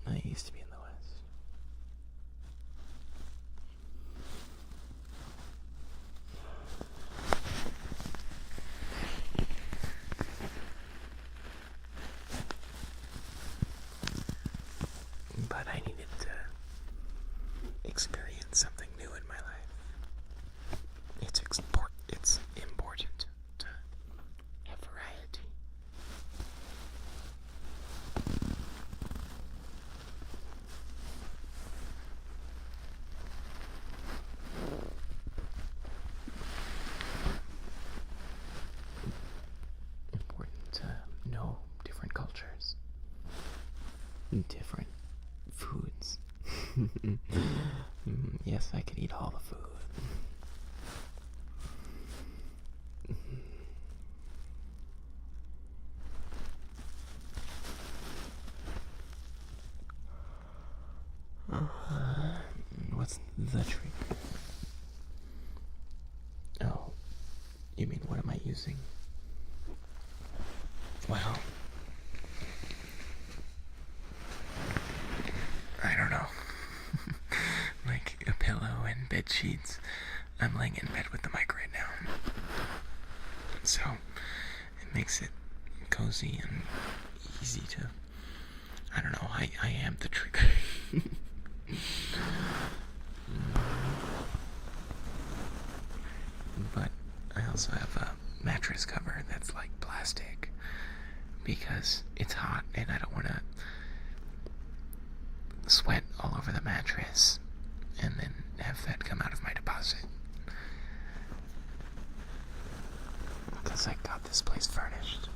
I used to be in the West. But I needed to experience something new in my life. It's important to have variety. Important to know different cultures, different foods. Yes, I could eat all the food. What's the trick? Oh, you mean what am I using? Well, I don't know. Like a pillow and bed sheets. I'm laying in bed with the mic right now. So, it makes it cozy and easy to, I don't know, I am the trigger. But I also have a mattress cover that's like plastic because it's hot and I don't want to sweat all over the mattress and then have that come out of my deposit. Because I got this place furnished.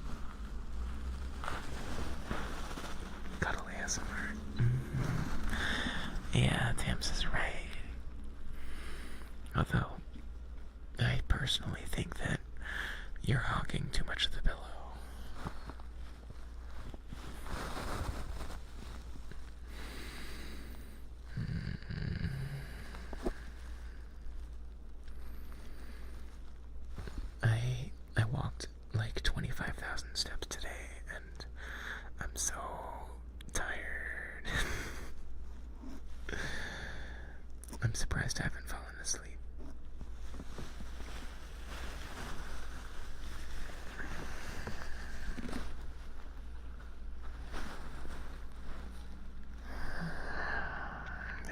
Cuddle ASMR. Yeah, Tams is right. Although, I personally think that you're hogging too much of the pillow.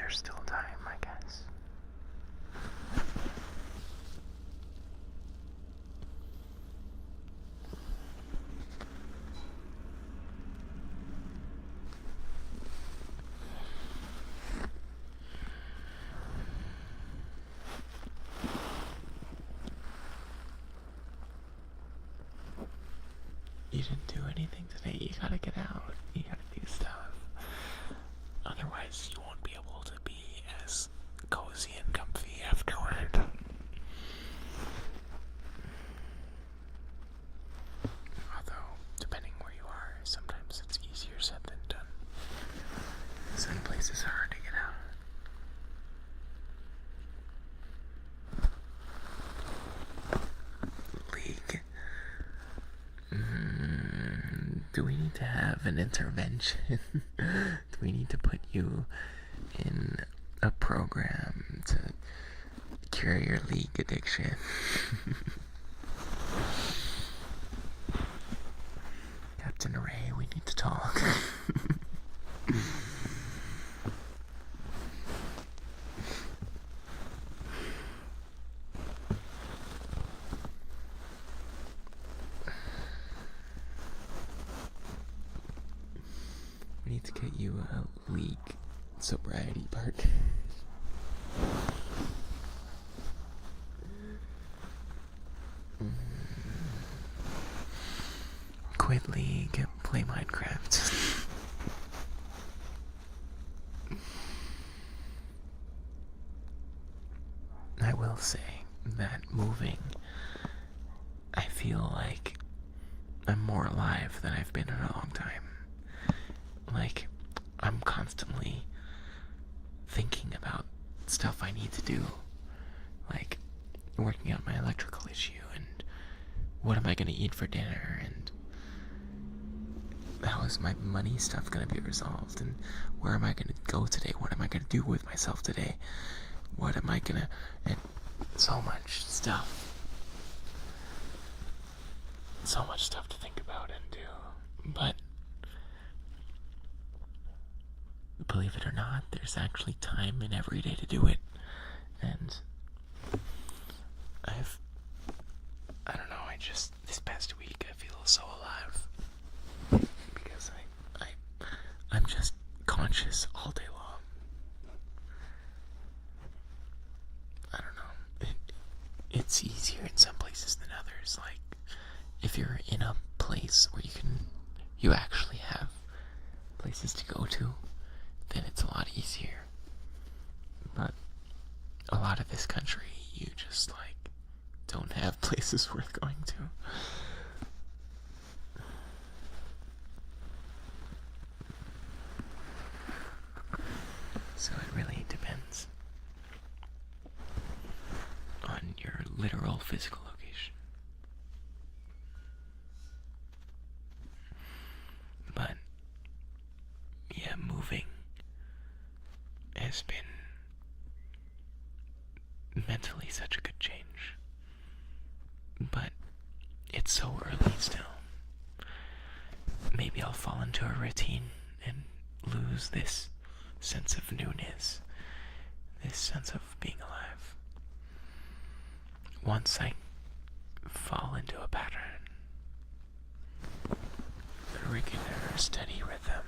there's still time, I guess. You didn't do anything today. You gotta get out. You gotta do stuff. Otherwise, you won't be able to be as cozy and comfy afterward. Although, depending where you are, sometimes it's easier said than done. Some places are hard to get out. League. Do we need to have an intervention? Do we need to put you in a program to cure your league addiction? Captain Ray, we need to talk. We need to get you a league sobriety partner. Quit league, play Minecraft. I will say that moving, I feel like I'm more alive than I've been in a long time. Like, I'm constantly thinking about stuff I need to do. Like, working out my electrical issue, and what am I gonna eat for dinner, and how is my money stuff gonna be resolved, and where am I gonna go today, what am I gonna do with myself today, what am I gonna, and so much stuff. So much stuff to think about and do. But believe it or not, there's actually time in every day to do it. And I don't know, this past week I feel so alive. Because I'm just conscious all day long. I don't know, it's easier in some places than others. Like, if you're in a place where you actually have places to go to, then it's a lot easier. But a lot of this country, you just don't have places worth going to. So it really depends on your literal physical location. But yeah, moving has been mentally such a good change. But it's so early still. Maybe I'll fall into a routine and lose this sense of newness, this sense of being alive. Once I fall into a pattern, a regular, steady rhythm,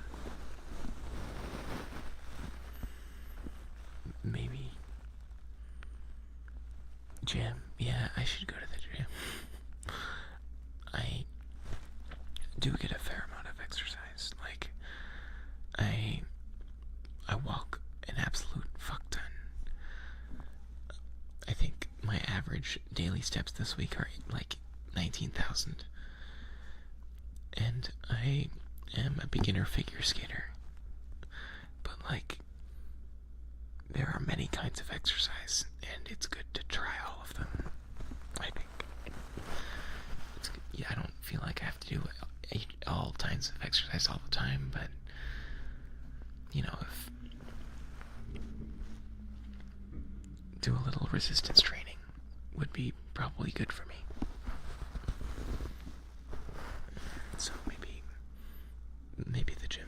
maybe gym. Yeah, I should go to the gym. I do get a fair amount of exercise. Like, I walk an absolute fuck ton. I think my average daily steps this week are 19,000. And I am a beginner figure skater. But there are many kinds of exercise, and it's good to try all of them, I think. Yeah, I don't feel like I have to do all kinds of exercise all the time, but, if do a little resistance training would be probably good for me. So maybe the gym.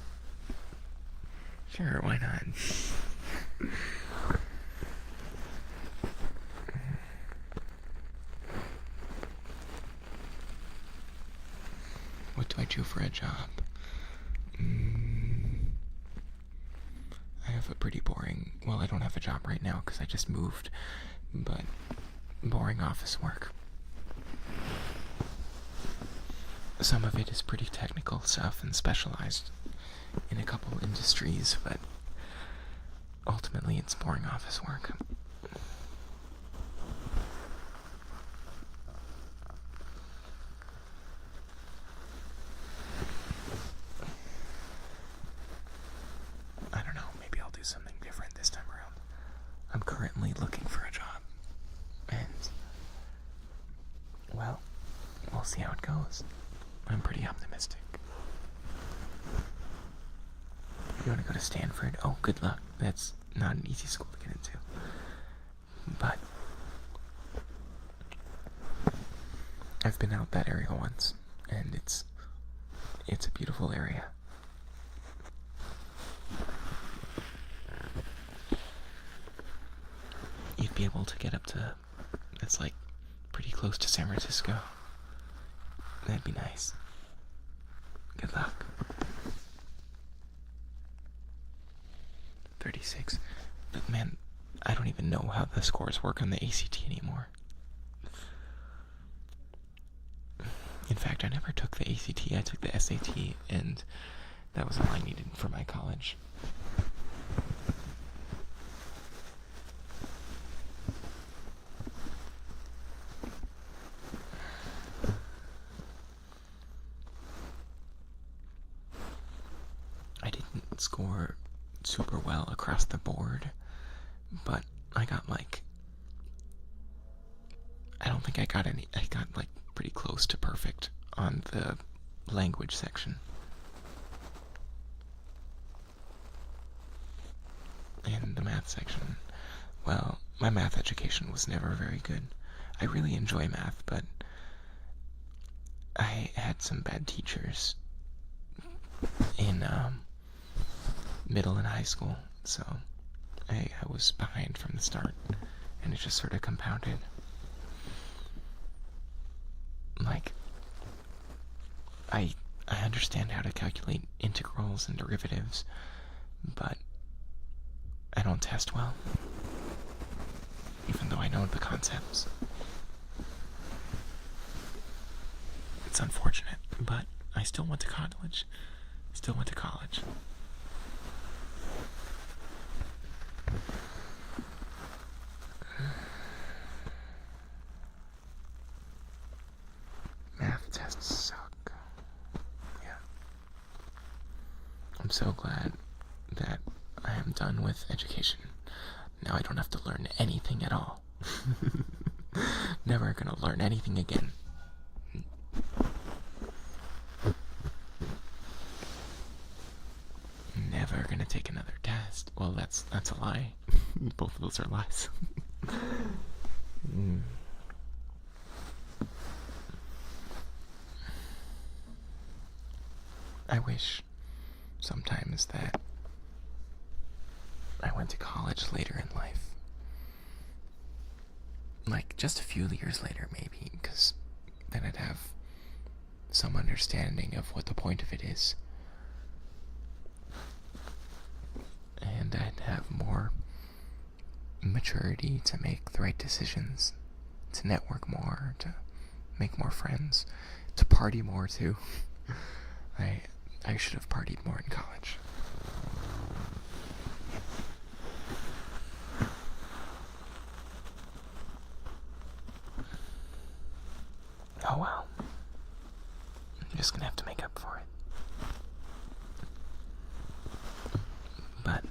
Sure, why not? What do I do for a job? I have a pretty boring, well, I don't have a job right now because I just moved, but boring office work. Some of it is pretty technical stuff and specialized in a couple industries, but ultimately it's boring office work. I don't know, maybe I'll do something different this time around. I'm currently looking for a job, and, well, we'll see how it goes. I'm pretty optimistic. You want to go to Stanford? Oh, good luck. That's not an easy school to get into. But I've been out that area once, and it's a beautiful area. You'd be able to get up to, that's like pretty close to San Francisco. That'd be nice. Good luck. 36. But man, I don't even know how the scores work on the ACT anymore. In fact, I never took the ACT. I took the SAT, and that was all I needed for my college. I didn't score super well across the board, but I got I don't think I got any, I got pretty close to perfect on the language section. And the math section, well, my math education was never very good. I really enjoy math, but I had some bad teachers in middle and high school, so I was behind from the start, and it just sort of compounded. I understand how to calculate integrals and derivatives, but I don't test well, even though I know the concepts. It's unfortunate, but I still went to college. Math tests suck. Yeah. I'm so glad that I am done with education. Now I don't have to learn anything at all. Never gonna learn anything again. Never gonna take another test. Well, that's a lie. Both of those are lies. I wish sometimes that I went to college later in life. Just a few years later, maybe, because then I'd have some understanding of what the point of it is. And I'd have more maturity to make the right decisions, to network more, to make more friends, to party more too. I should have partied more in college. Oh well. I'm just gonna have to make up for it. But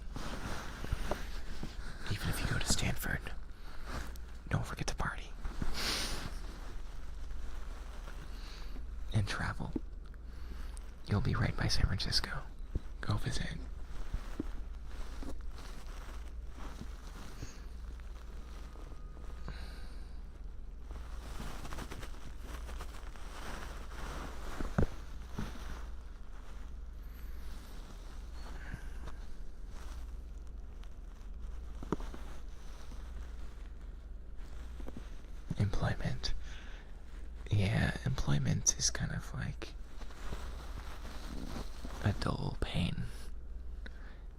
even if you go to Stanford, don't forget to party. And travel. You'll be right by San Francisco. Go visit. is kind of like a dull pain.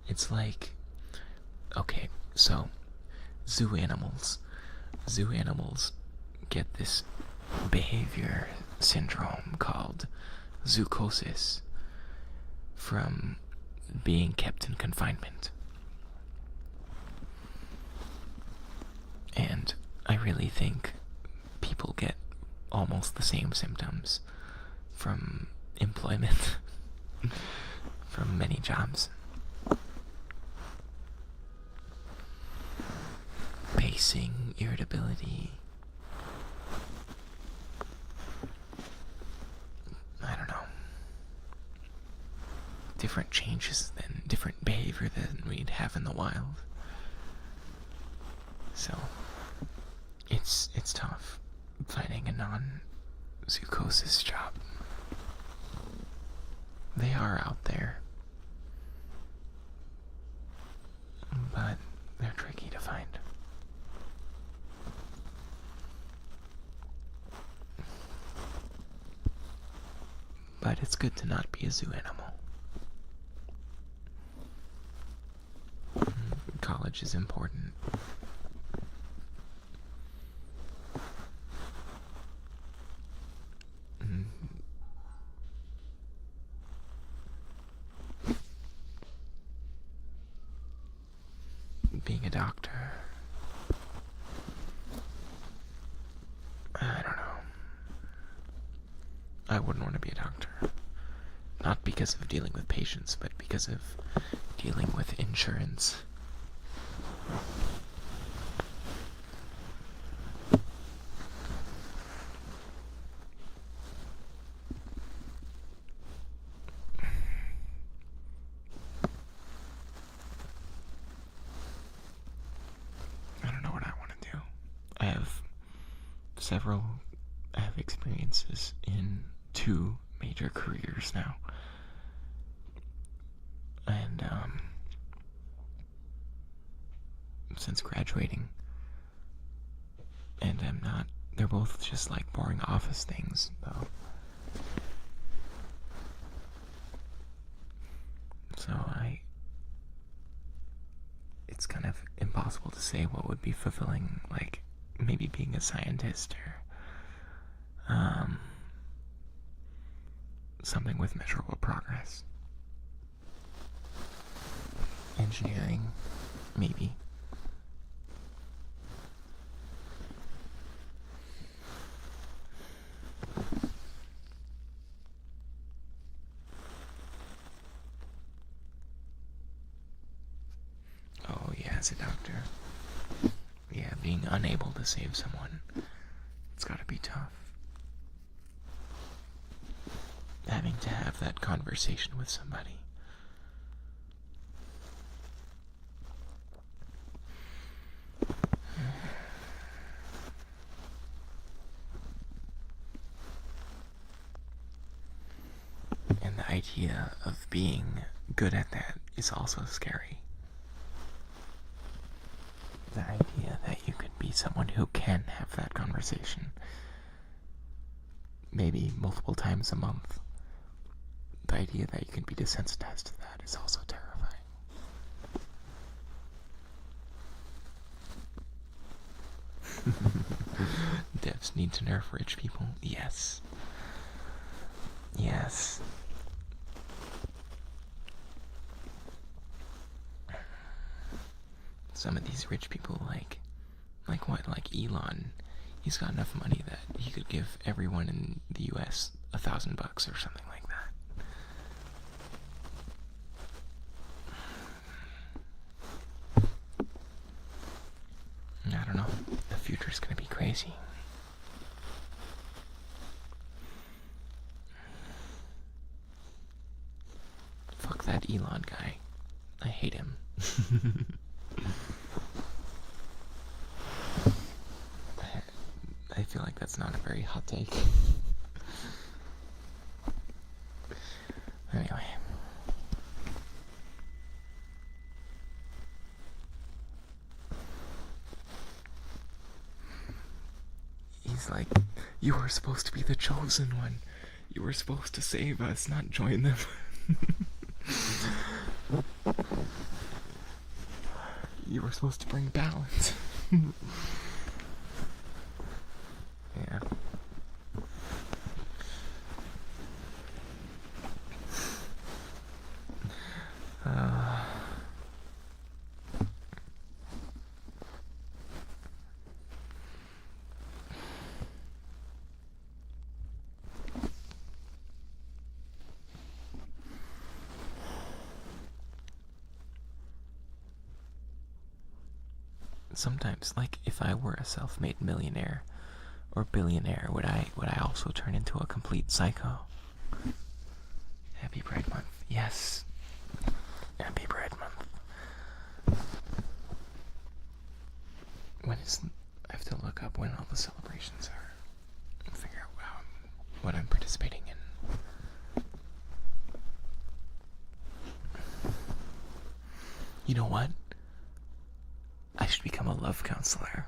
It's like, okay, so zoo animals get this behavior syndrome called zoochosis from being kept in confinement. And I really think people get almost the same symptoms from employment, from many jobs. Pacing, irritability. I don't know. Different changes than different behavior than we'd have in the wild. So it's tough finding a non-zoochosis job. They are out there, but they're tricky to find. But it's good to not be a zoo animal. College is important. Being a doctor, I don't know. I wouldn't want to be a doctor. Not because of dealing with patients, but because of dealing with insurance. I don't know what I want to do. I have experiences in 2 major careers now. And since graduating, and they're both just like boring office things though. So it's kind of impossible to say what would be fulfilling, like maybe being a scientist or something with measurable progress. Engineering, maybe. Oh yeah, as a doctor. Yeah, being unable to save someone, it's gotta be tough. Having to have that conversation with somebody. And the idea of being good at that is also scary. The idea that you could be someone who can have that conversation, maybe multiple times a month. The idea that you can be desensitized to that is also terrifying. Devs need to nerf rich people? Yes. Yes. Some of these rich people, like Elon, he's got enough money that he could give everyone in the US $1,000 or something like that. I don't know. The future's gonna be crazy. Fuck that Elon guy. I hate him. I feel like that's not a very hot take. Anyway. He's like, you were supposed to be the chosen one. You were supposed to save us, not join them. You were supposed to bring balance. Yeah. Sometimes, like, if I were a self-made millionaire or billionaire, would I also turn into a complete psycho? Happy Pride Month. Yes. Happy Pride Month. When is... I have to look up when all the celebrations are and figure out what I'm participating in. You know what? I should become a love counselor.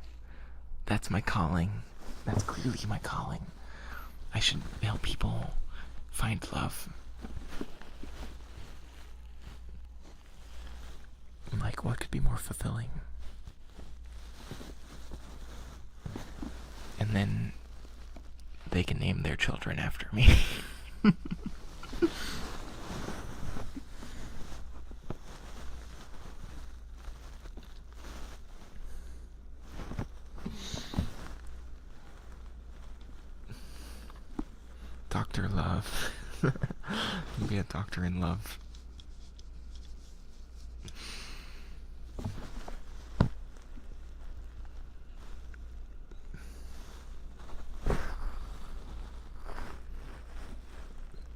That's my calling. That's clearly my calling. I should help people find love. Like, what could be more fulfilling? And then they can name their children after me. Dr. Love. You'll be a doctor in love.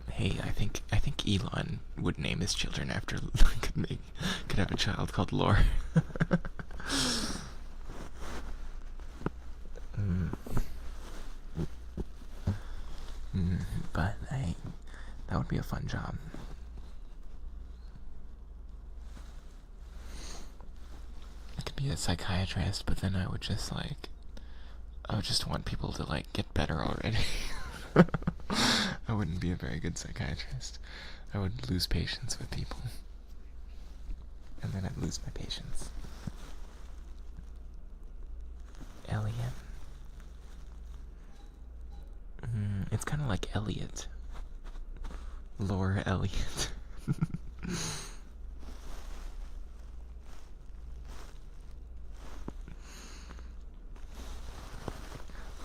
Hey, I think Elon would name his children after could have a child called Lore. But that would be a fun job. I could be a psychiatrist, but then I would just want people to get better already. I wouldn't be a very good psychiatrist. I would lose patience with people. And then I'd lose my patience. Elliot. It's kind of like Elliot. Laura Elliot.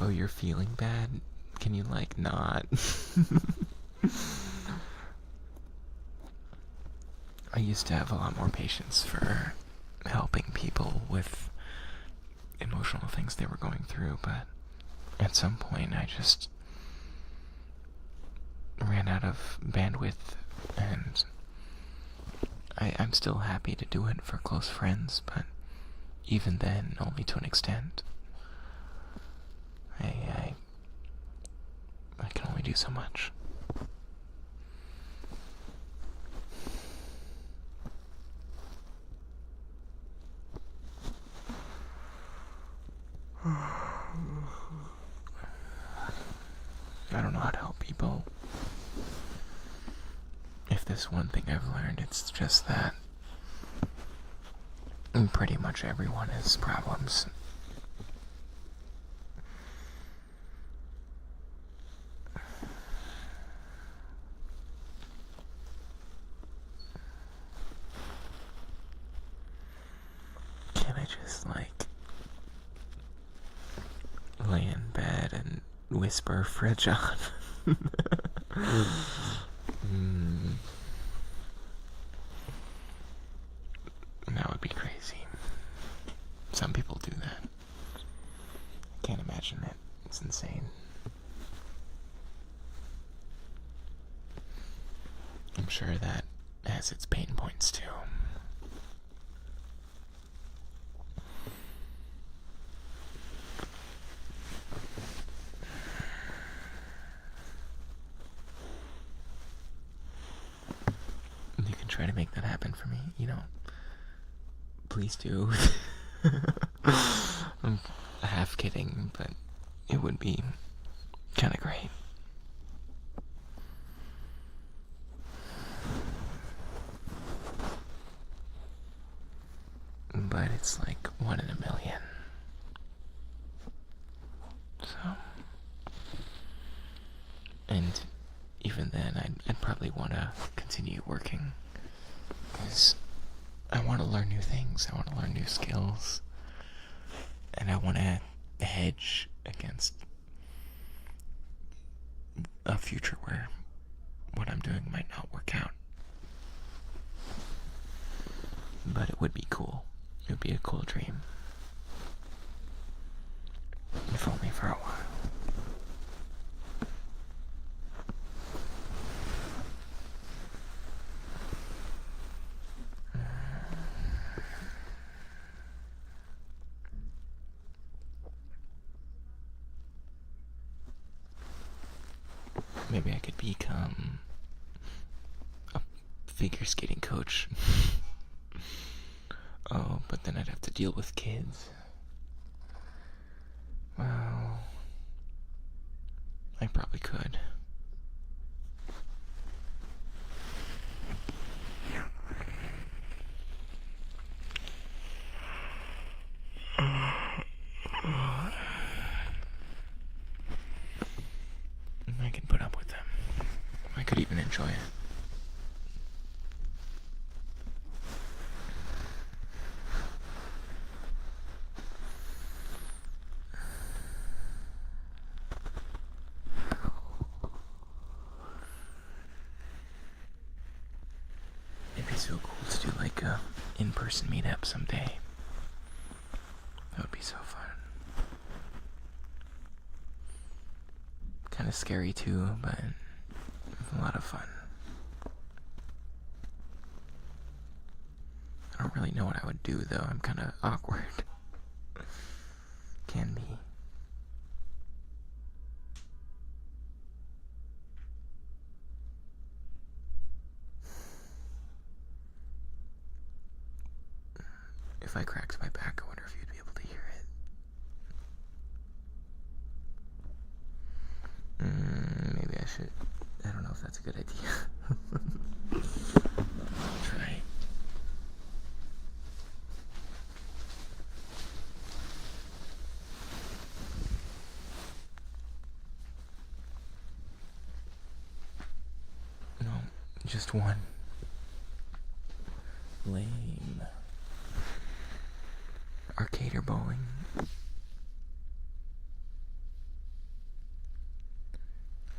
Oh, you're feeling bad? Can you not? I used to have a lot more patience for helping people with emotional things they were going through, but at some point I just ran out of bandwidth, and I'm still happy to do it for close friends, but even then, only to an extent. I can only do so much. I don't know how to help people. If there's one thing I've learned, it's just that pretty much everyone has problems. Can I just lay in bed and whisper for a John? That would be crazy. Some people do that. I can't imagine it. It's insane. I'm sure that has its pain points too. You can try to make that happen for me, Please do. I'm half kidding, but it would be kind of great. but it's like 1 in a million. So, and even then, I'd probably want to continue working, because I want to learn new things, I want to learn new skills, and I want to hedge against a future where what I'm doing might not work out. But it would be cool. It would be a cool dream. If only for a while. Maybe I could become a figure skating coach. Oh, but then I'd have to deal with kids. Well, I probably could. I can put up with them. I could even enjoy it. It'd be so cool to do like a in-person meetup someday. That would be so fun. Kind of scary too, but a lot of fun. I don't really know what I would do though. I'm kind of awkward. Can be. If I cracked my back, I wonder if you'd be able to hear it. Maybe I should. I don't know if that's a good idea. I'll try. No, just one. Lame. Arcade or bowling?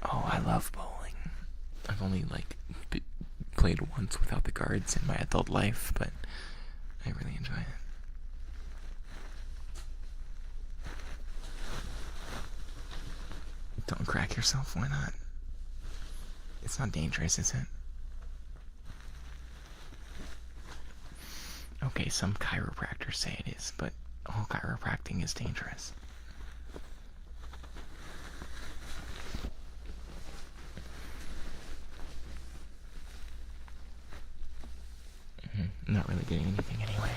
Oh, I love bowling. I've only played once without the guards in my adult life, but I really enjoy it. Don't crack yourself, why not? It's not dangerous, is it? Okay, some chiropractors say it is, but all chiropractic is dangerous. Not really getting anything anyway.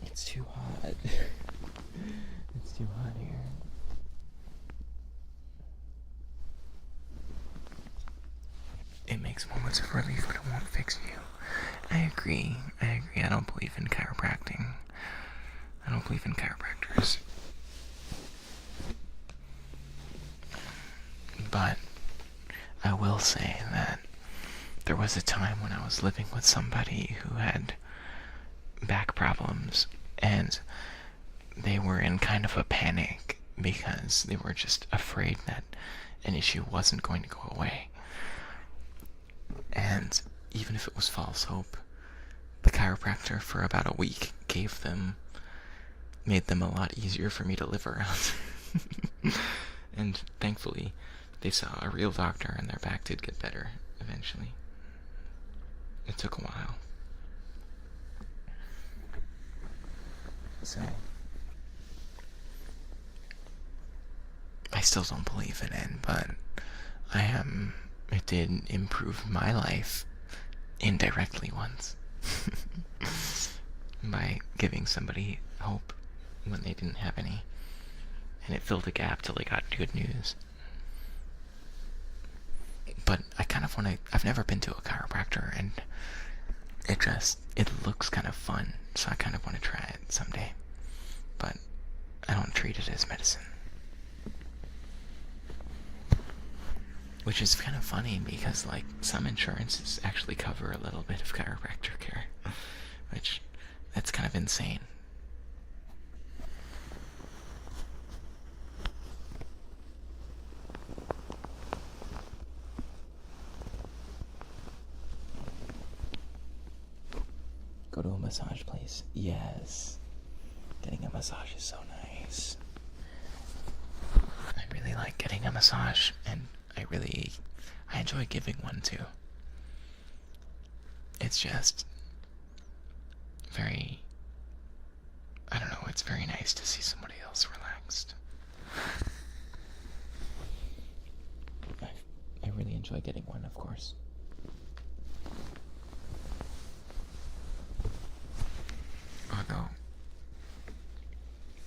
It's too hot. It's too hot here. It makes moments of relief, but it won't fix you. I agree. I don't believe in chiropractic. I don't believe in chiropractors. But I will say that there was a time when I was living with somebody who had back problems, and they were in kind of a panic because they were just afraid that an issue wasn't going to go away. And even if it was false hope, the chiropractor for about a week made them a lot easier for me to live around. And thankfully, they saw a real doctor and their back did get better eventually. It took a while. So, I still don't believe in it, but it did improve my life indirectly once. By giving somebody hope when they didn't have any. And it filled a gap till they got good news. But I kind of want to... I've never been to a chiropractor, and it looks kind of fun, so I kind of want to try it someday. But I don't treat it as medicine. Which is kind of funny because, like, some insurances actually cover a little bit of chiropractor care. Which, that's kind of insane. Go to a massage place. Yes. Getting a massage is so nice. I really like getting a massage, and I enjoy giving one too. It's just very, I don't know, it's very nice to see somebody else relaxed. I really enjoy getting one, of course. Although,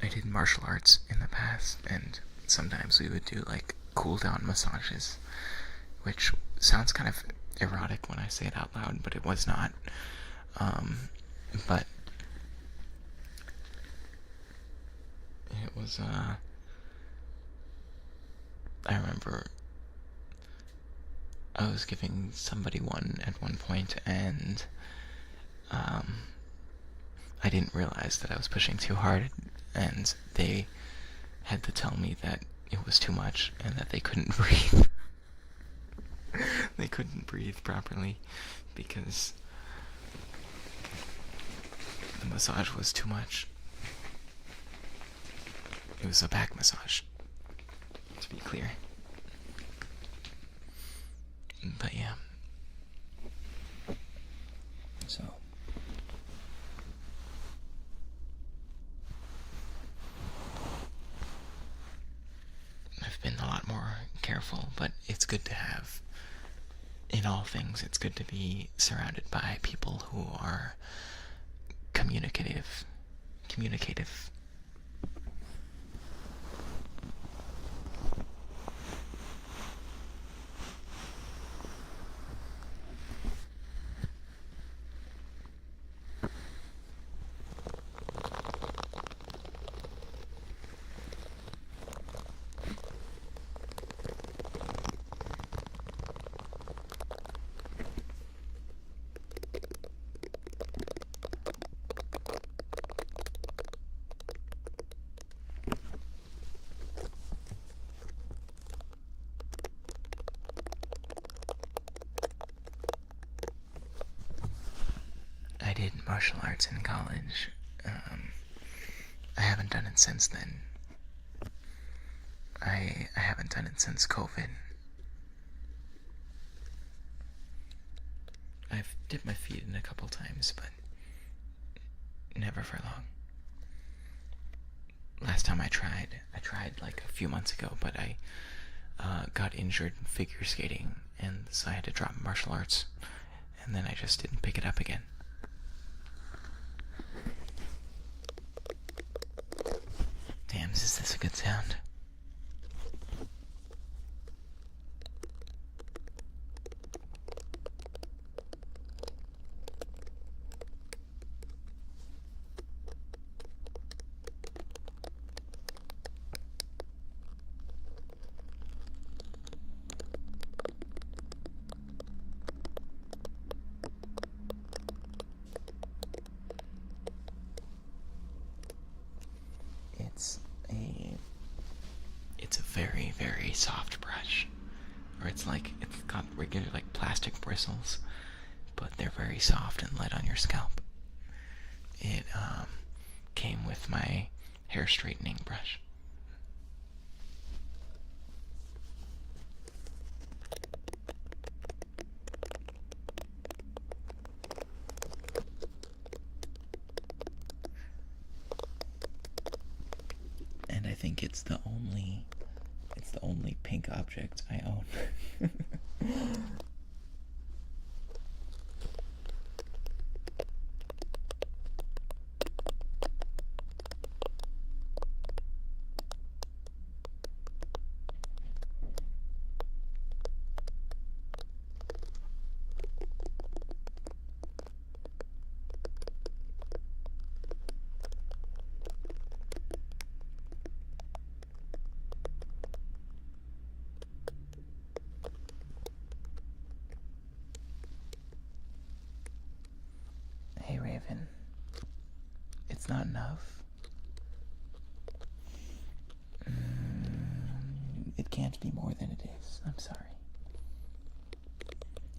I did martial arts in the past, and sometimes we would do, like, cool-down massages, which sounds kind of erotic when I say it out loud, but it was not. But it was, I remember I was giving somebody one at one point, and, I didn't realize that I was pushing too hard, and they had to tell me that it was too much and that they couldn't breathe. They couldn't breathe properly because the massage was too much. It was a back massage, to be clear. But yeah. So, I've been a lot more careful, but it's good to have, in all things, it's good to be surrounded by people who are communicative. I did martial arts in college. I haven't done it since then. I haven't done it since COVID. I've dipped my feet in a couple times, but never for long. Last time I tried like a few months ago, but I got injured figure skating, and so I had to drop martial arts, and then I just didn't pick it up again. Damn, is this a good sound? very soft brush. Or it's got regular like plastic bristles, but they're very soft and light on your scalp. It came with my hair straightening brush. And I think it's the only pink object I own. Hey Raven, it's not enough. It can't be more than it is. I'm sorry.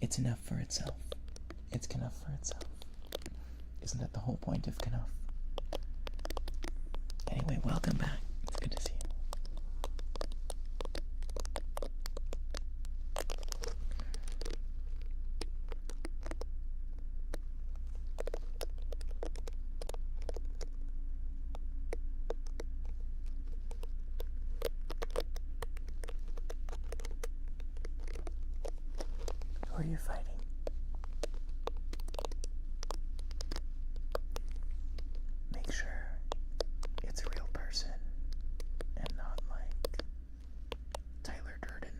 It's enough for itself. It's enough for itself. Isn't that the whole point of Knuff? Anyway, welcome back. It's good to see you. Who are you fighting? Make sure it's a real person and not like Tyler Durden.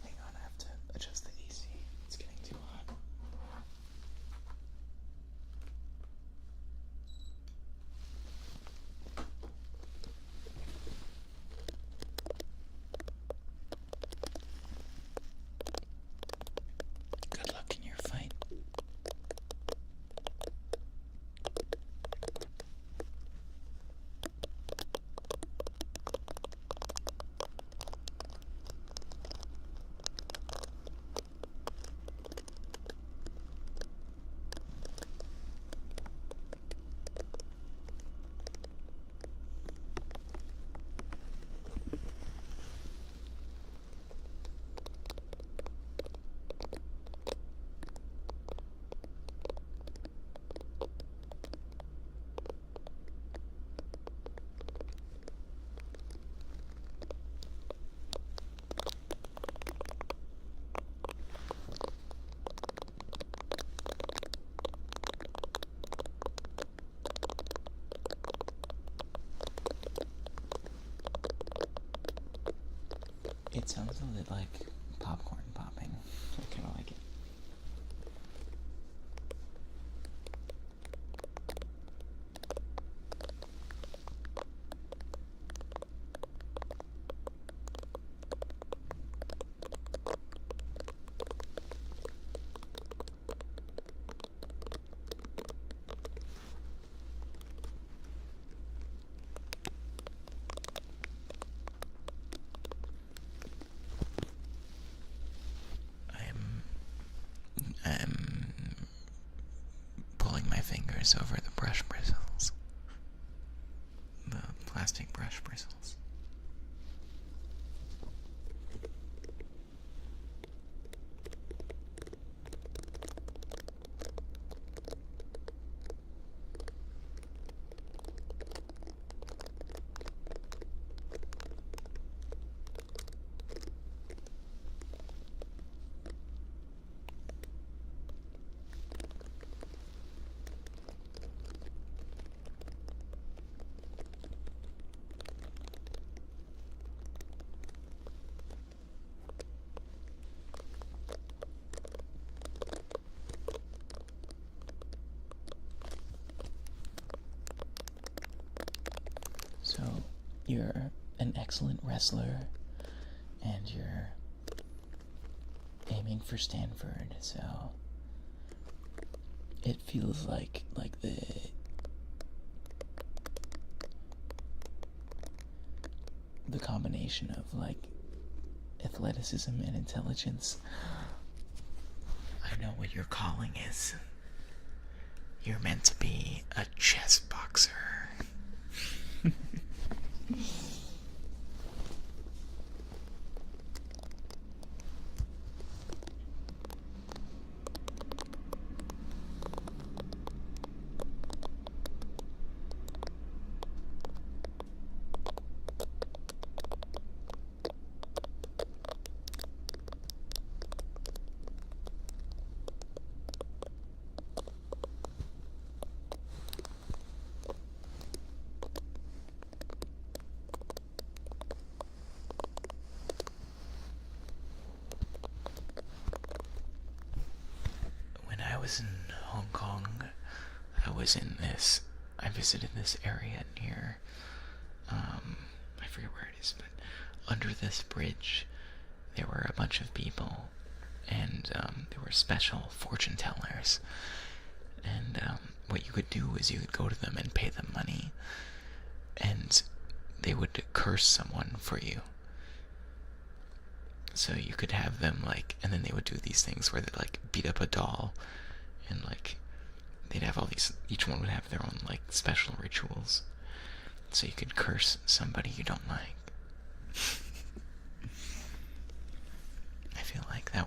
Hang on, I have to adjust the AC. It's getting too hot. Good luck in your fight. It sounds a bit like popcorn popping. I kind of like it. I'm pulling my fingers over the brush bristles. The plastic brush bristles. you're an excellent wrestler, and you're aiming for Stanford, so it feels like the combination of like athleticism and intelligence. I know what your calling is. You're meant to be a chess boxer. When I was in Hong Kong, I visited this area near, I forget where it is, but under this bridge, there were a bunch of people, and there were special fortune tellers. And what you could do is you could go to them and pay them money, and they would curse someone for you. So you could have them and then they would do these things where they'd beat up a doll, and they'd have all these, each one would have their own special rituals. So you could curse somebody you don't like. I feel like I'd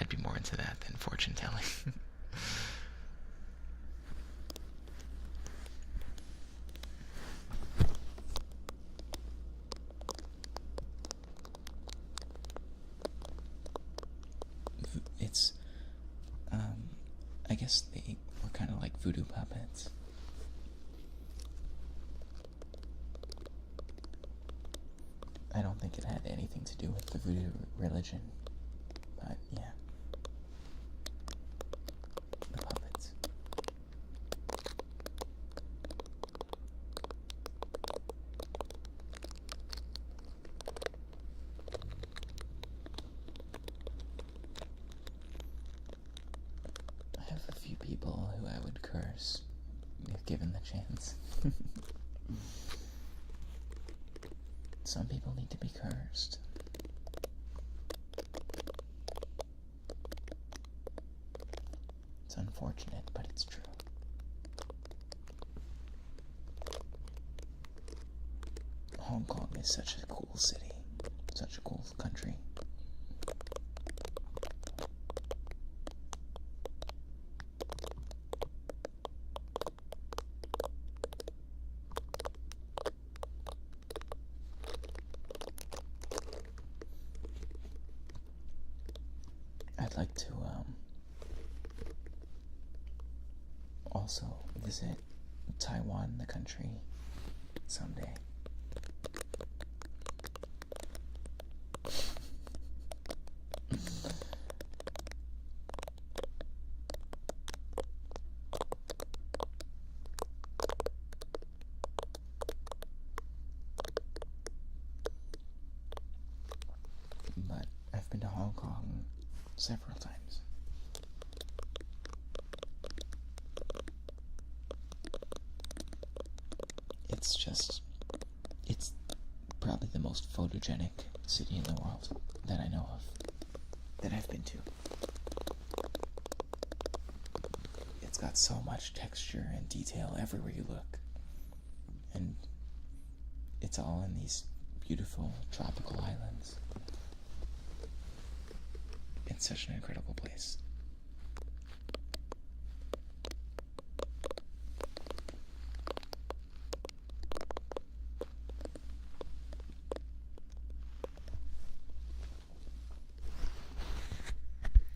be more into that than fortune telling. It's, I guess they were kind of like voodoo puppets. I don't think it had anything to do with the voodoo religion, but yeah. The puppets. I have a few people who I would curse if given the chance. Some people need to be cursed. It's unfortunate, but it's true. Hong Kong is such a cool city, such a cool country. I'd like to also visit Taiwan, the country, someday. But I've been to Hong Kong several times. It's probably the most photogenic city in the world that I know of, that I've been to. It's got so much texture and detail everywhere you look. And it's all in these beautiful tropical islands. It's such an incredible place.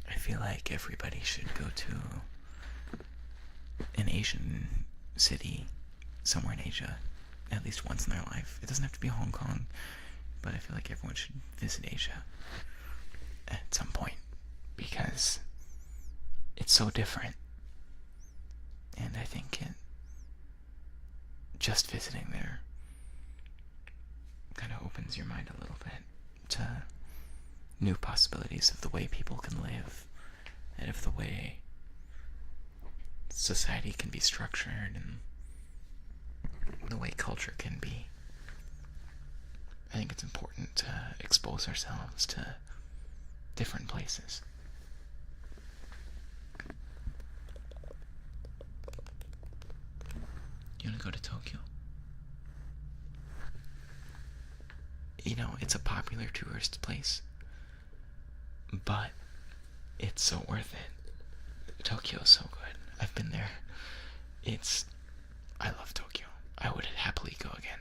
I feel like everybody should go to an Asian city somewhere in Asia at least once in their life. It doesn't have to be Hong Kong, but I feel like everyone should visit Asia at some point, because it's so different. And I think just visiting there opens your mind a little bit to new possibilities of the way people can live and of the way society can be structured and the way culture can be. I think it's important to expose ourselves to different places. You want to go to Tokyo? You know, it's a popular tourist place, but it's so worth it. Tokyo's so good. I've been there. I love Tokyo. I would happily go again.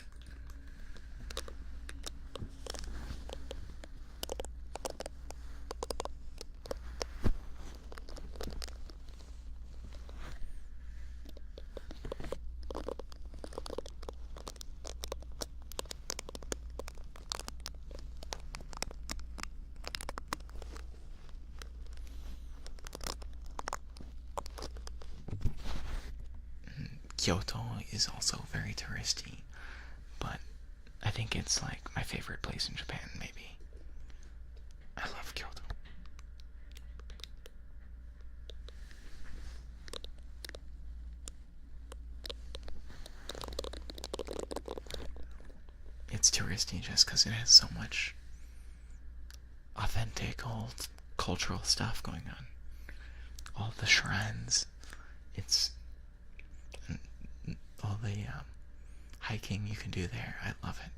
Kyoto is also very touristy, but I think it's like my favorite place in Japan, maybe. I love Kyoto. It's touristy just because it has so much authentic old cultural stuff going on. All the shrines, it's all the hiking you can do there. I love it.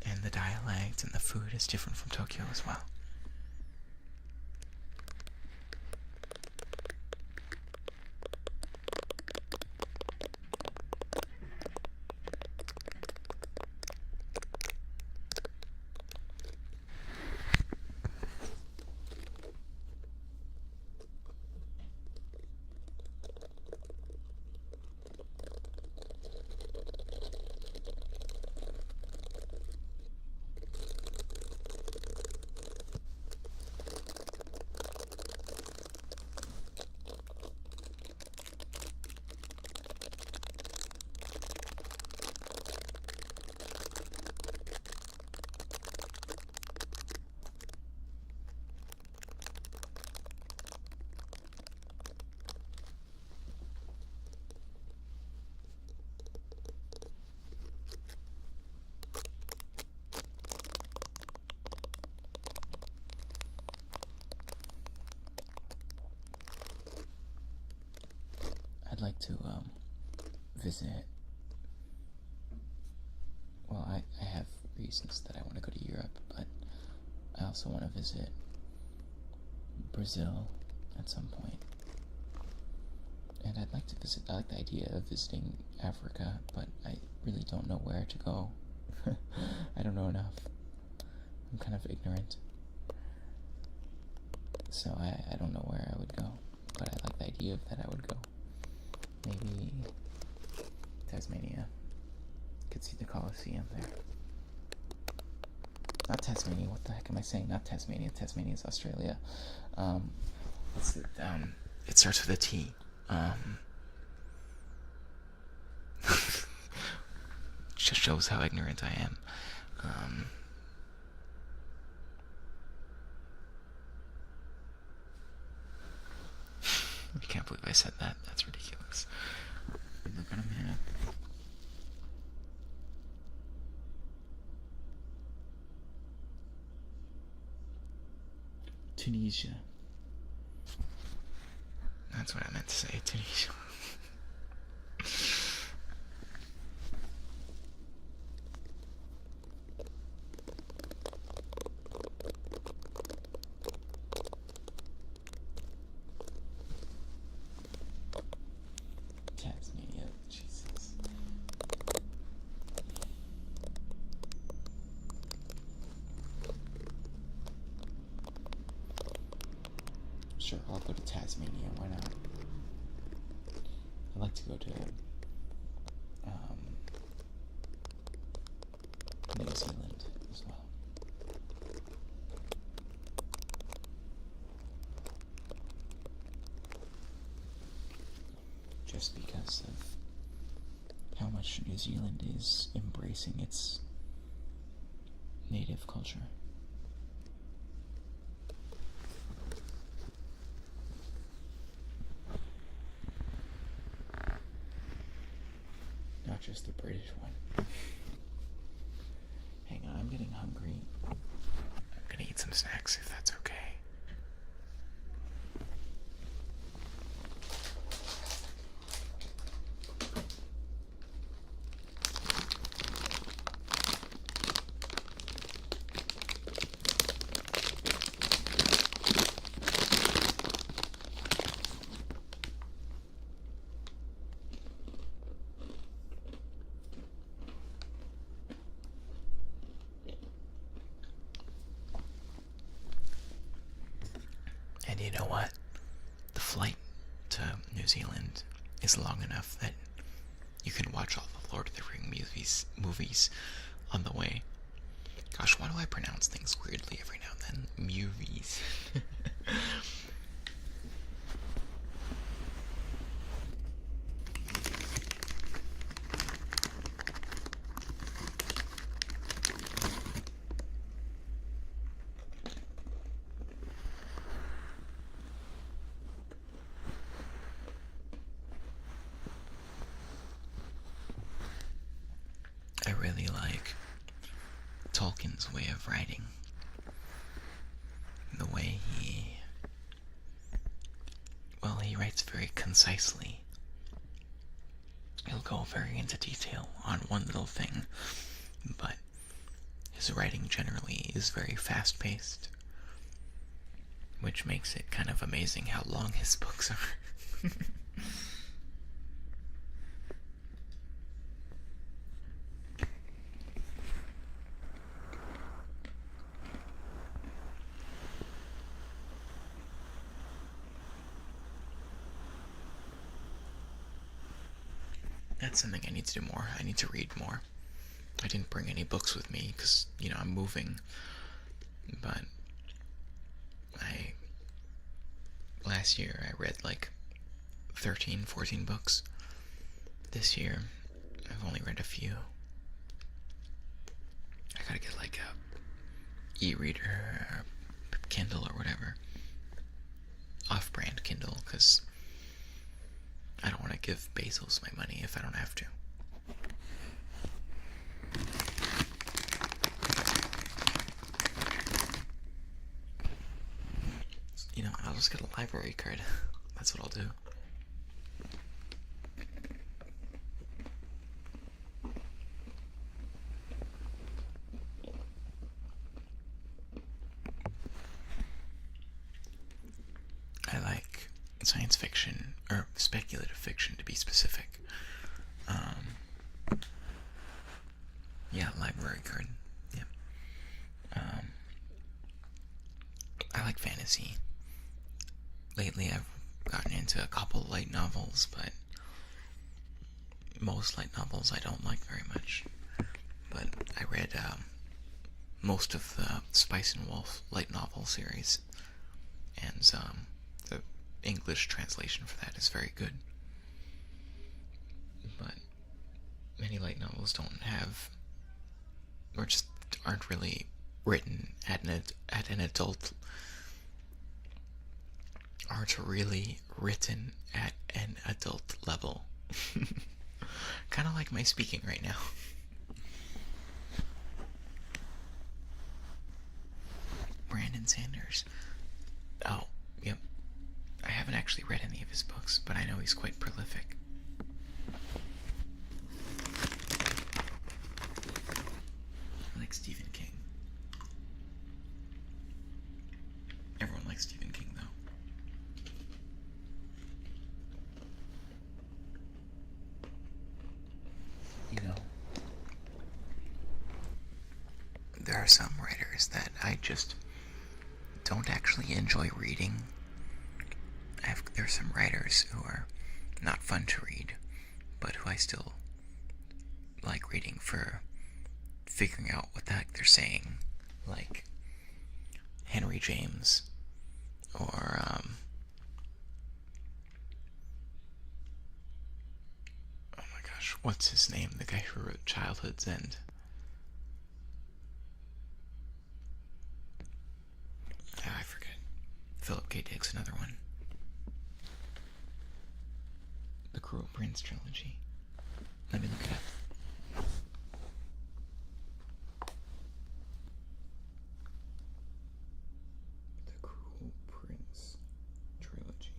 And the dialect and the food is different from Tokyo as well. I'd like to visit. Well, I have reasons that I want to go to Europe, but I also want to visit Brazil at some point. And I'd like to visit. I like the idea of visiting Africa, but I really don't know where to go. I don't know enough. I'm kind of ignorant. So I don't know where I would go, but I like the idea of that I would go. Maybe Tasmania. Could see the Colosseum there. Not Tasmania, what the heck am I saying? Not Tasmania. Tasmania is Australia. What's it? It starts with a T. Just shows how ignorant I am. I can't believe I said that. That's ridiculous. Look at a map. Tunisia. That's what I meant to say, Tunisia. Tasmania, Jesus. Sure, I'll go to Tasmania, why not? I'd like to go to New Zealand as well. Just because of how much New Zealand is embracing its native culture. Not just the British one. Hang on, I'm getting hungry. I'm gonna eat some snacks if that's okay. And you know what? The flight to New Zealand is long enough that you can watch all the Lord of the Rings movies on the way. Gosh, why do I pronounce things weirdly every now and then? Movies. I really like Tolkien's way of writing. The way he writes very concisely. He'll go very into detail on one little thing, but his writing generally is very fast-paced, which makes it kind of amazing how long his books are. That's something I need to do more. I need to read more. I didn't bring any books with me because, I'm moving. But last year I read like 13, 14 books. This year I've only read a few. I gotta get like a e-reader or Kindle or whatever. Off-brand Kindle, because I don't want to give Bezos my money if I don't have to. I'll just get a library card. That's what I'll do. I like science fiction, or speculative fiction to be specific. Yeah, library card. Yep. I like fantasy. Lately I've gotten into a couple light novels, but most light novels I don't like very much. But I read most of the Spice and Wolf light novel series, and the English translation for that is very good. But many light novels don't have, or just aren't really written at an adult, aren't really written at an adult level. Kind of like my speaking right now. Brandon Sanders. Oh, yep. I haven't actually read any of his books, but I know he's quite prolific. I like Stephen King. Everyone likes Stephen King, though. There are some writers that I just don't actually enjoy reading. There are some writers who are not fun to read, but who I still like reading for figuring out what the heck they're saying, like Henry James, or oh my gosh, What's his name? The guy who wrote Childhood's End. Oh, I forget. Philip K. Dick's another one. The Cruel Prince trilogy. Let me look it up. The Cruel Prince trilogy.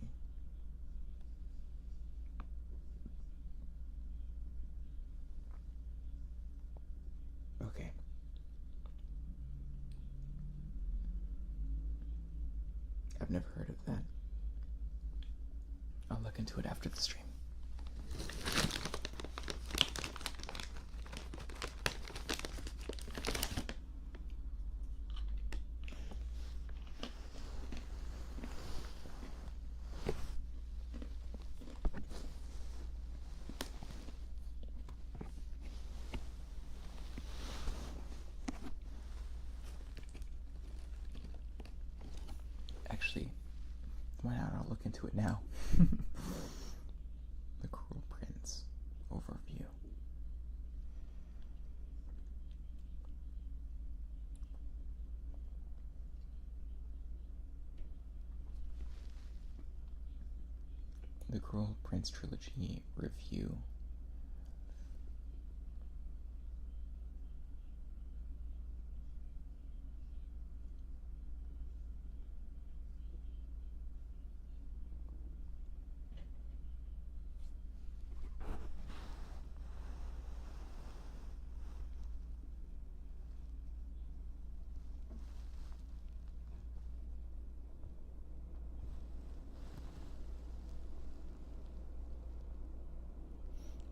Okay. I've never heard of that. I'll look into it after the stream. Actually, why not? I'll look into it now. The Cruel Prince overview. The Cruel Prince trilogy review.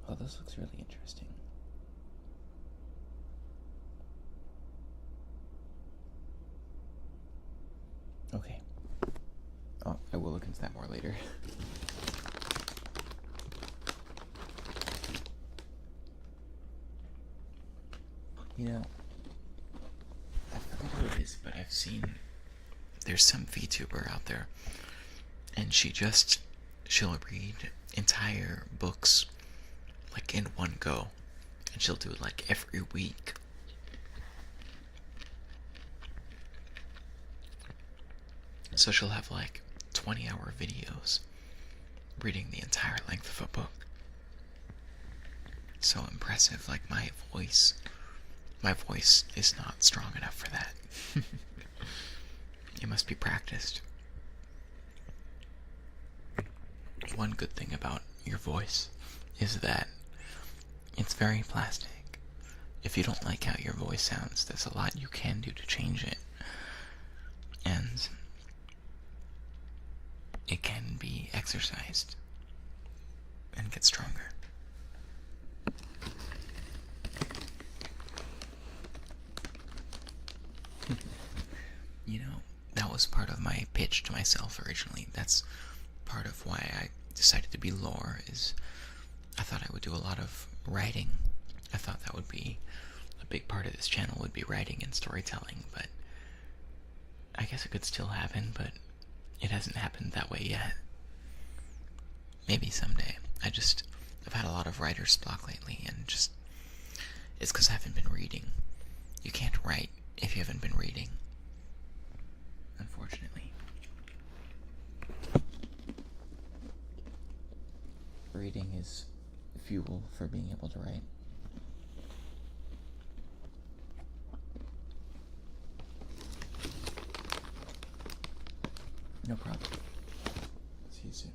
Oh, this looks really interesting. Okay. Oh, I will look into that more later. You know, I forget who it is, but I've seen there's some VTuber out there, and she'll read entire books like in one go, and she'll do it like every week. So she'll have like 20-hour videos reading the entire length of a book. So impressive. Like my voice is not strong enough for that. It must be practiced. One good thing about your voice is that it's very plastic. If you don't like how your voice sounds, there's a lot you can do to change it. And it can be exercised and get stronger. You know, that was part of my pitch to myself originally. That's part of why I decided to be lore, is I thought I would do a lot of writing. I thought that would be a big part of this channel, would be writing and storytelling, but I guess it could still happen, but it hasn't happened that way yet. Maybe someday. I've had a lot of writer's block lately, and it's because I haven't been reading. You can't write if you haven't been reading, unfortunately. Reading is fuel for being able to write. No problem. See you soon.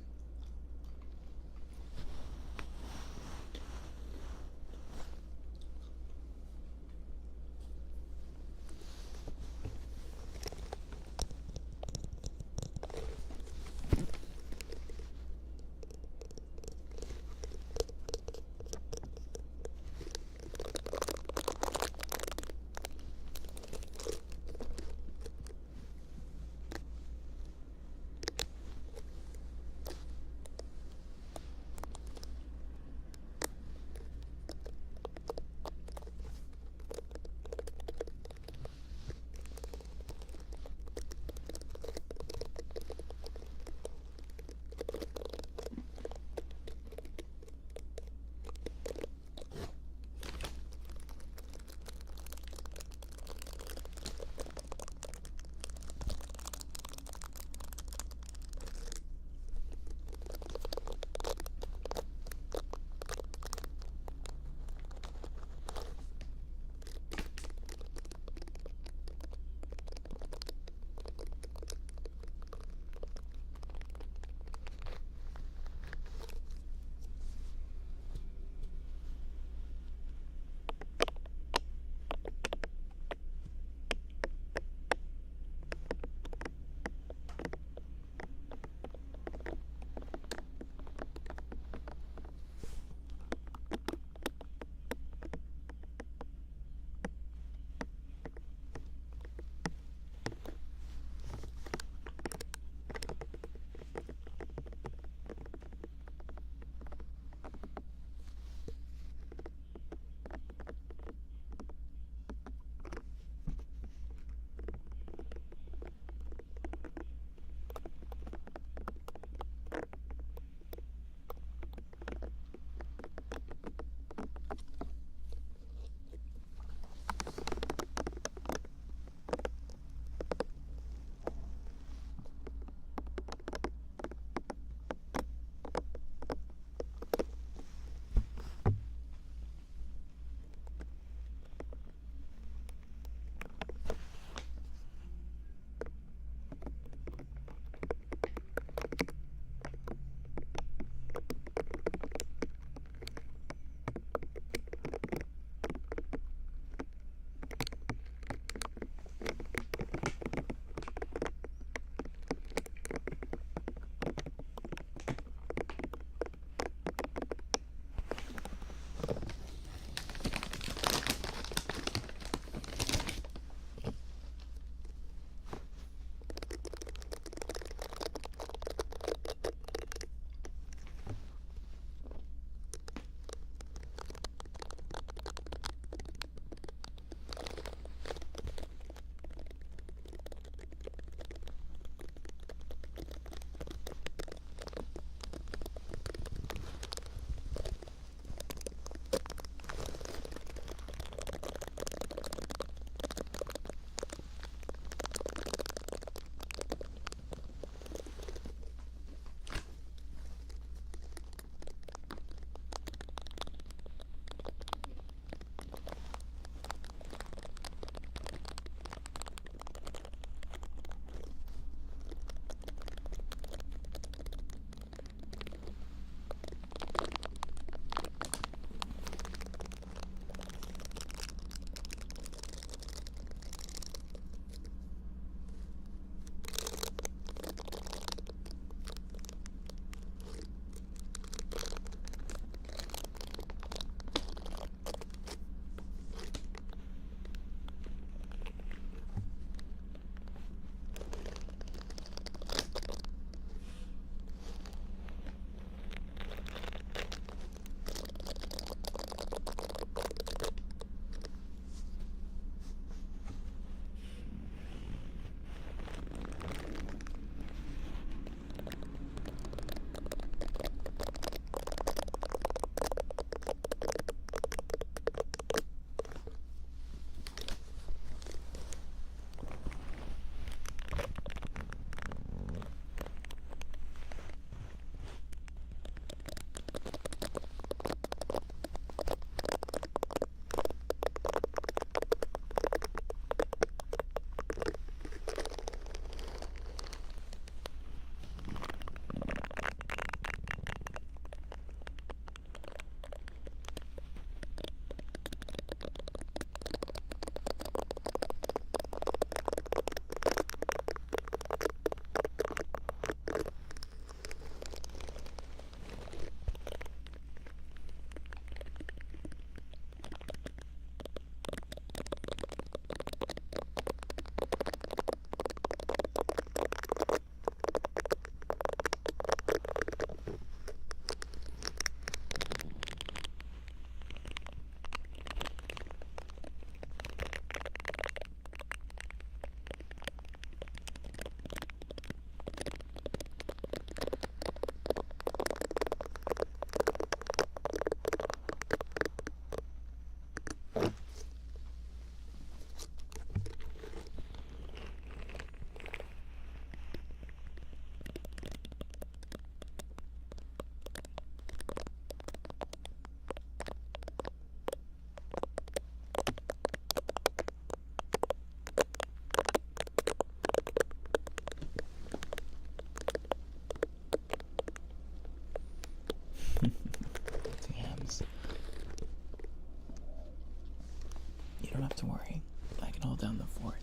to worry. I can hold down the fort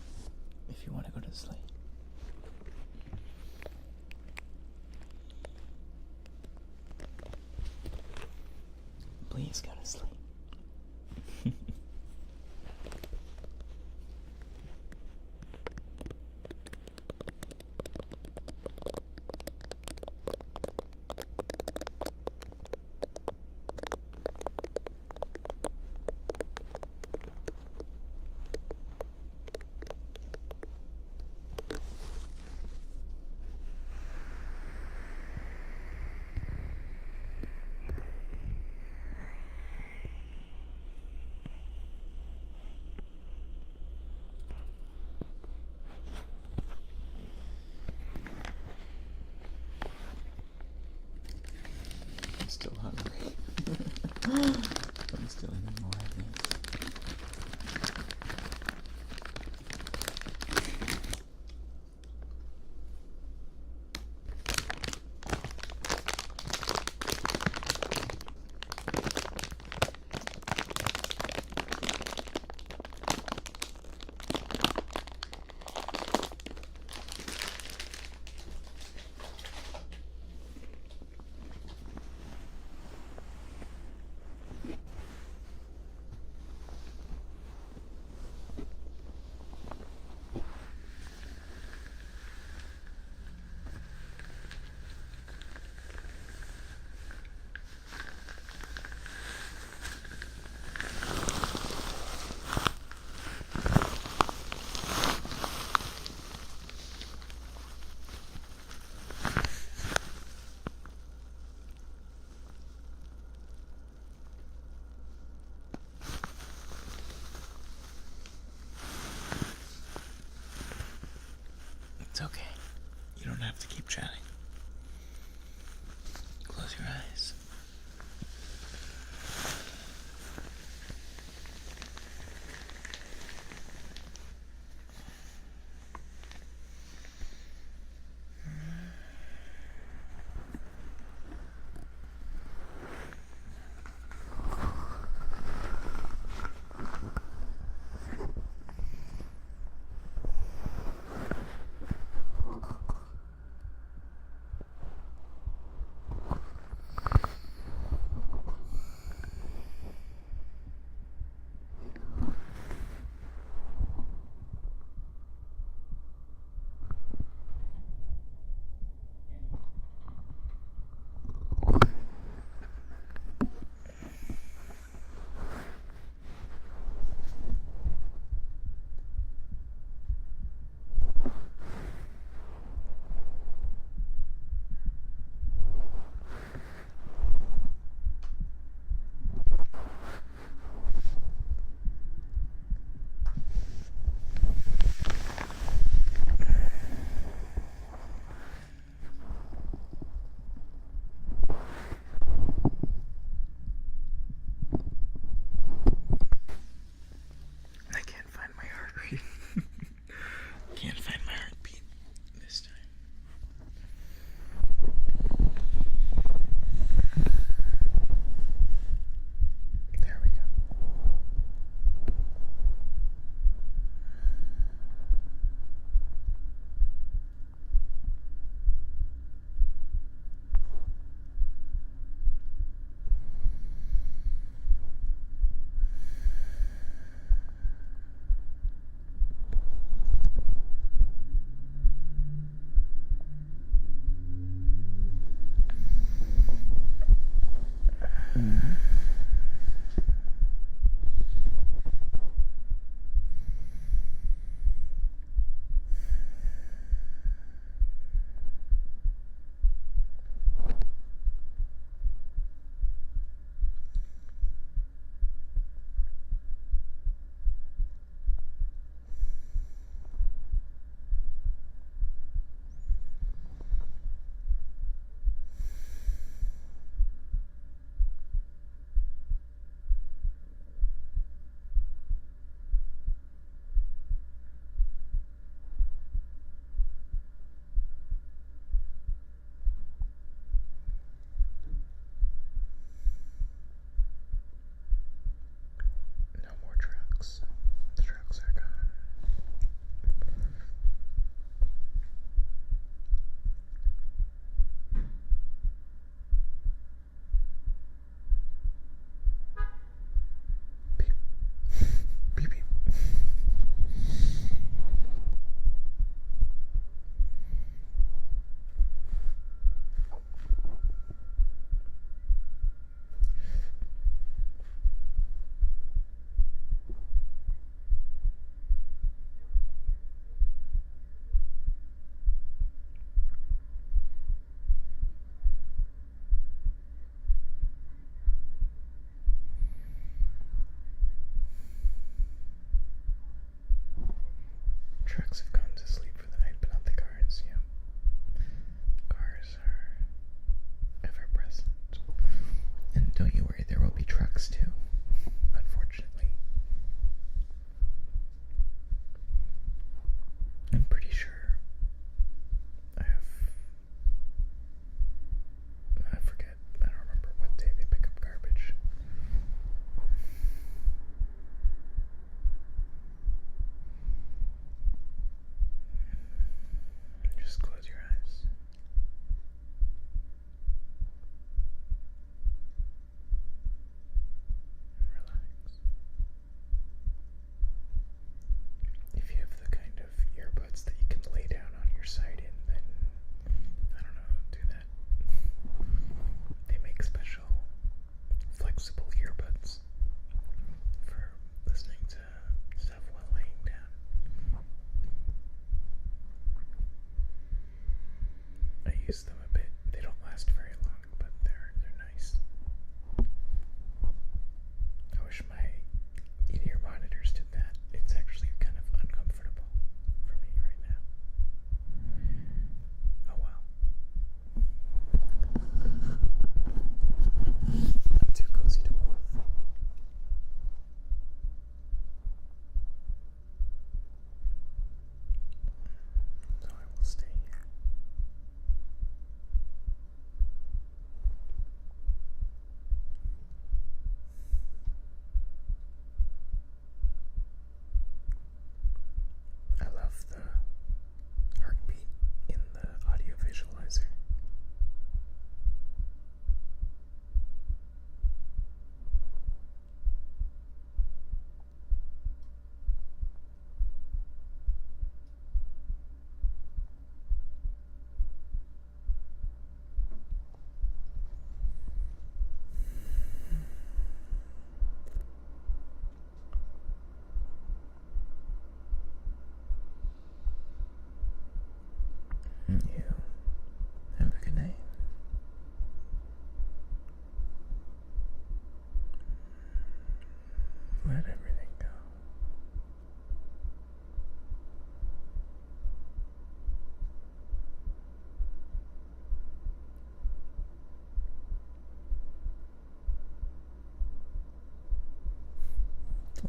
if you want to go to sleep. Please go to sleep. I'm still hungry. I'm still eating more of these. It's okay. You don't have to keep chatting. Close your eyes. trucks have gone to sleep for the night, but not the cars. Cars are ever present. And don't you worry, there will be trucks too, unfortunately. I'm pretty sure I forget, I don't remember what day they pick up garbage. Just close your eyes. And relax. If you have the kind of earbuds that you can lay down on your side in, then, I don't know, do that. They make special flexible earbuds for listening to stuff while laying down. I use them a bit. They don't last very long, but they're nice. I wish my in-ear monitors did that. It's actually kind of uncomfortable for me right now. Oh well. I'm too cozy to move. So I will stay here. I love the heartbeat in the audio visualizer. You have a good night. Let everything go.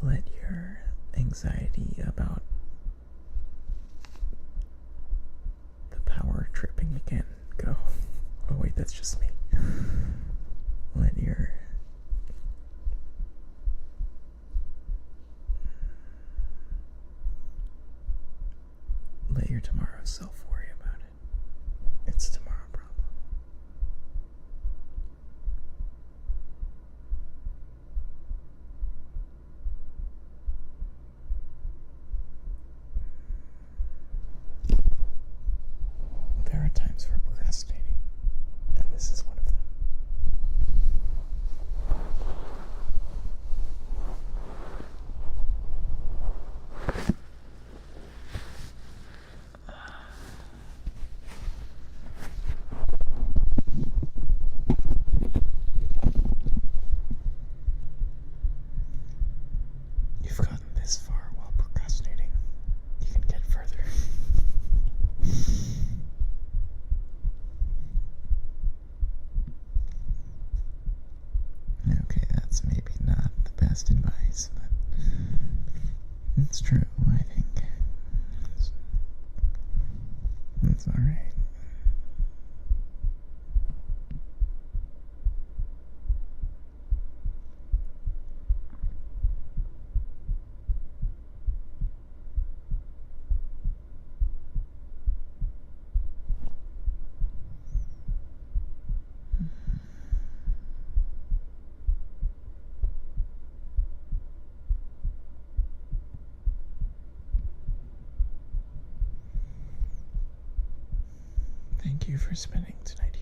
Let your anxiety about the power tripping again go. Oh wait, that's just me. Let your tomorrow self worry about it. It's a tomorrow problem. There are times for procrastinating, and this is one of them. You've gotten this far while procrastinating. You can get further. Okay, that's maybe not the best advice, but it's true, I think. It's alright. Thank you for spending tonight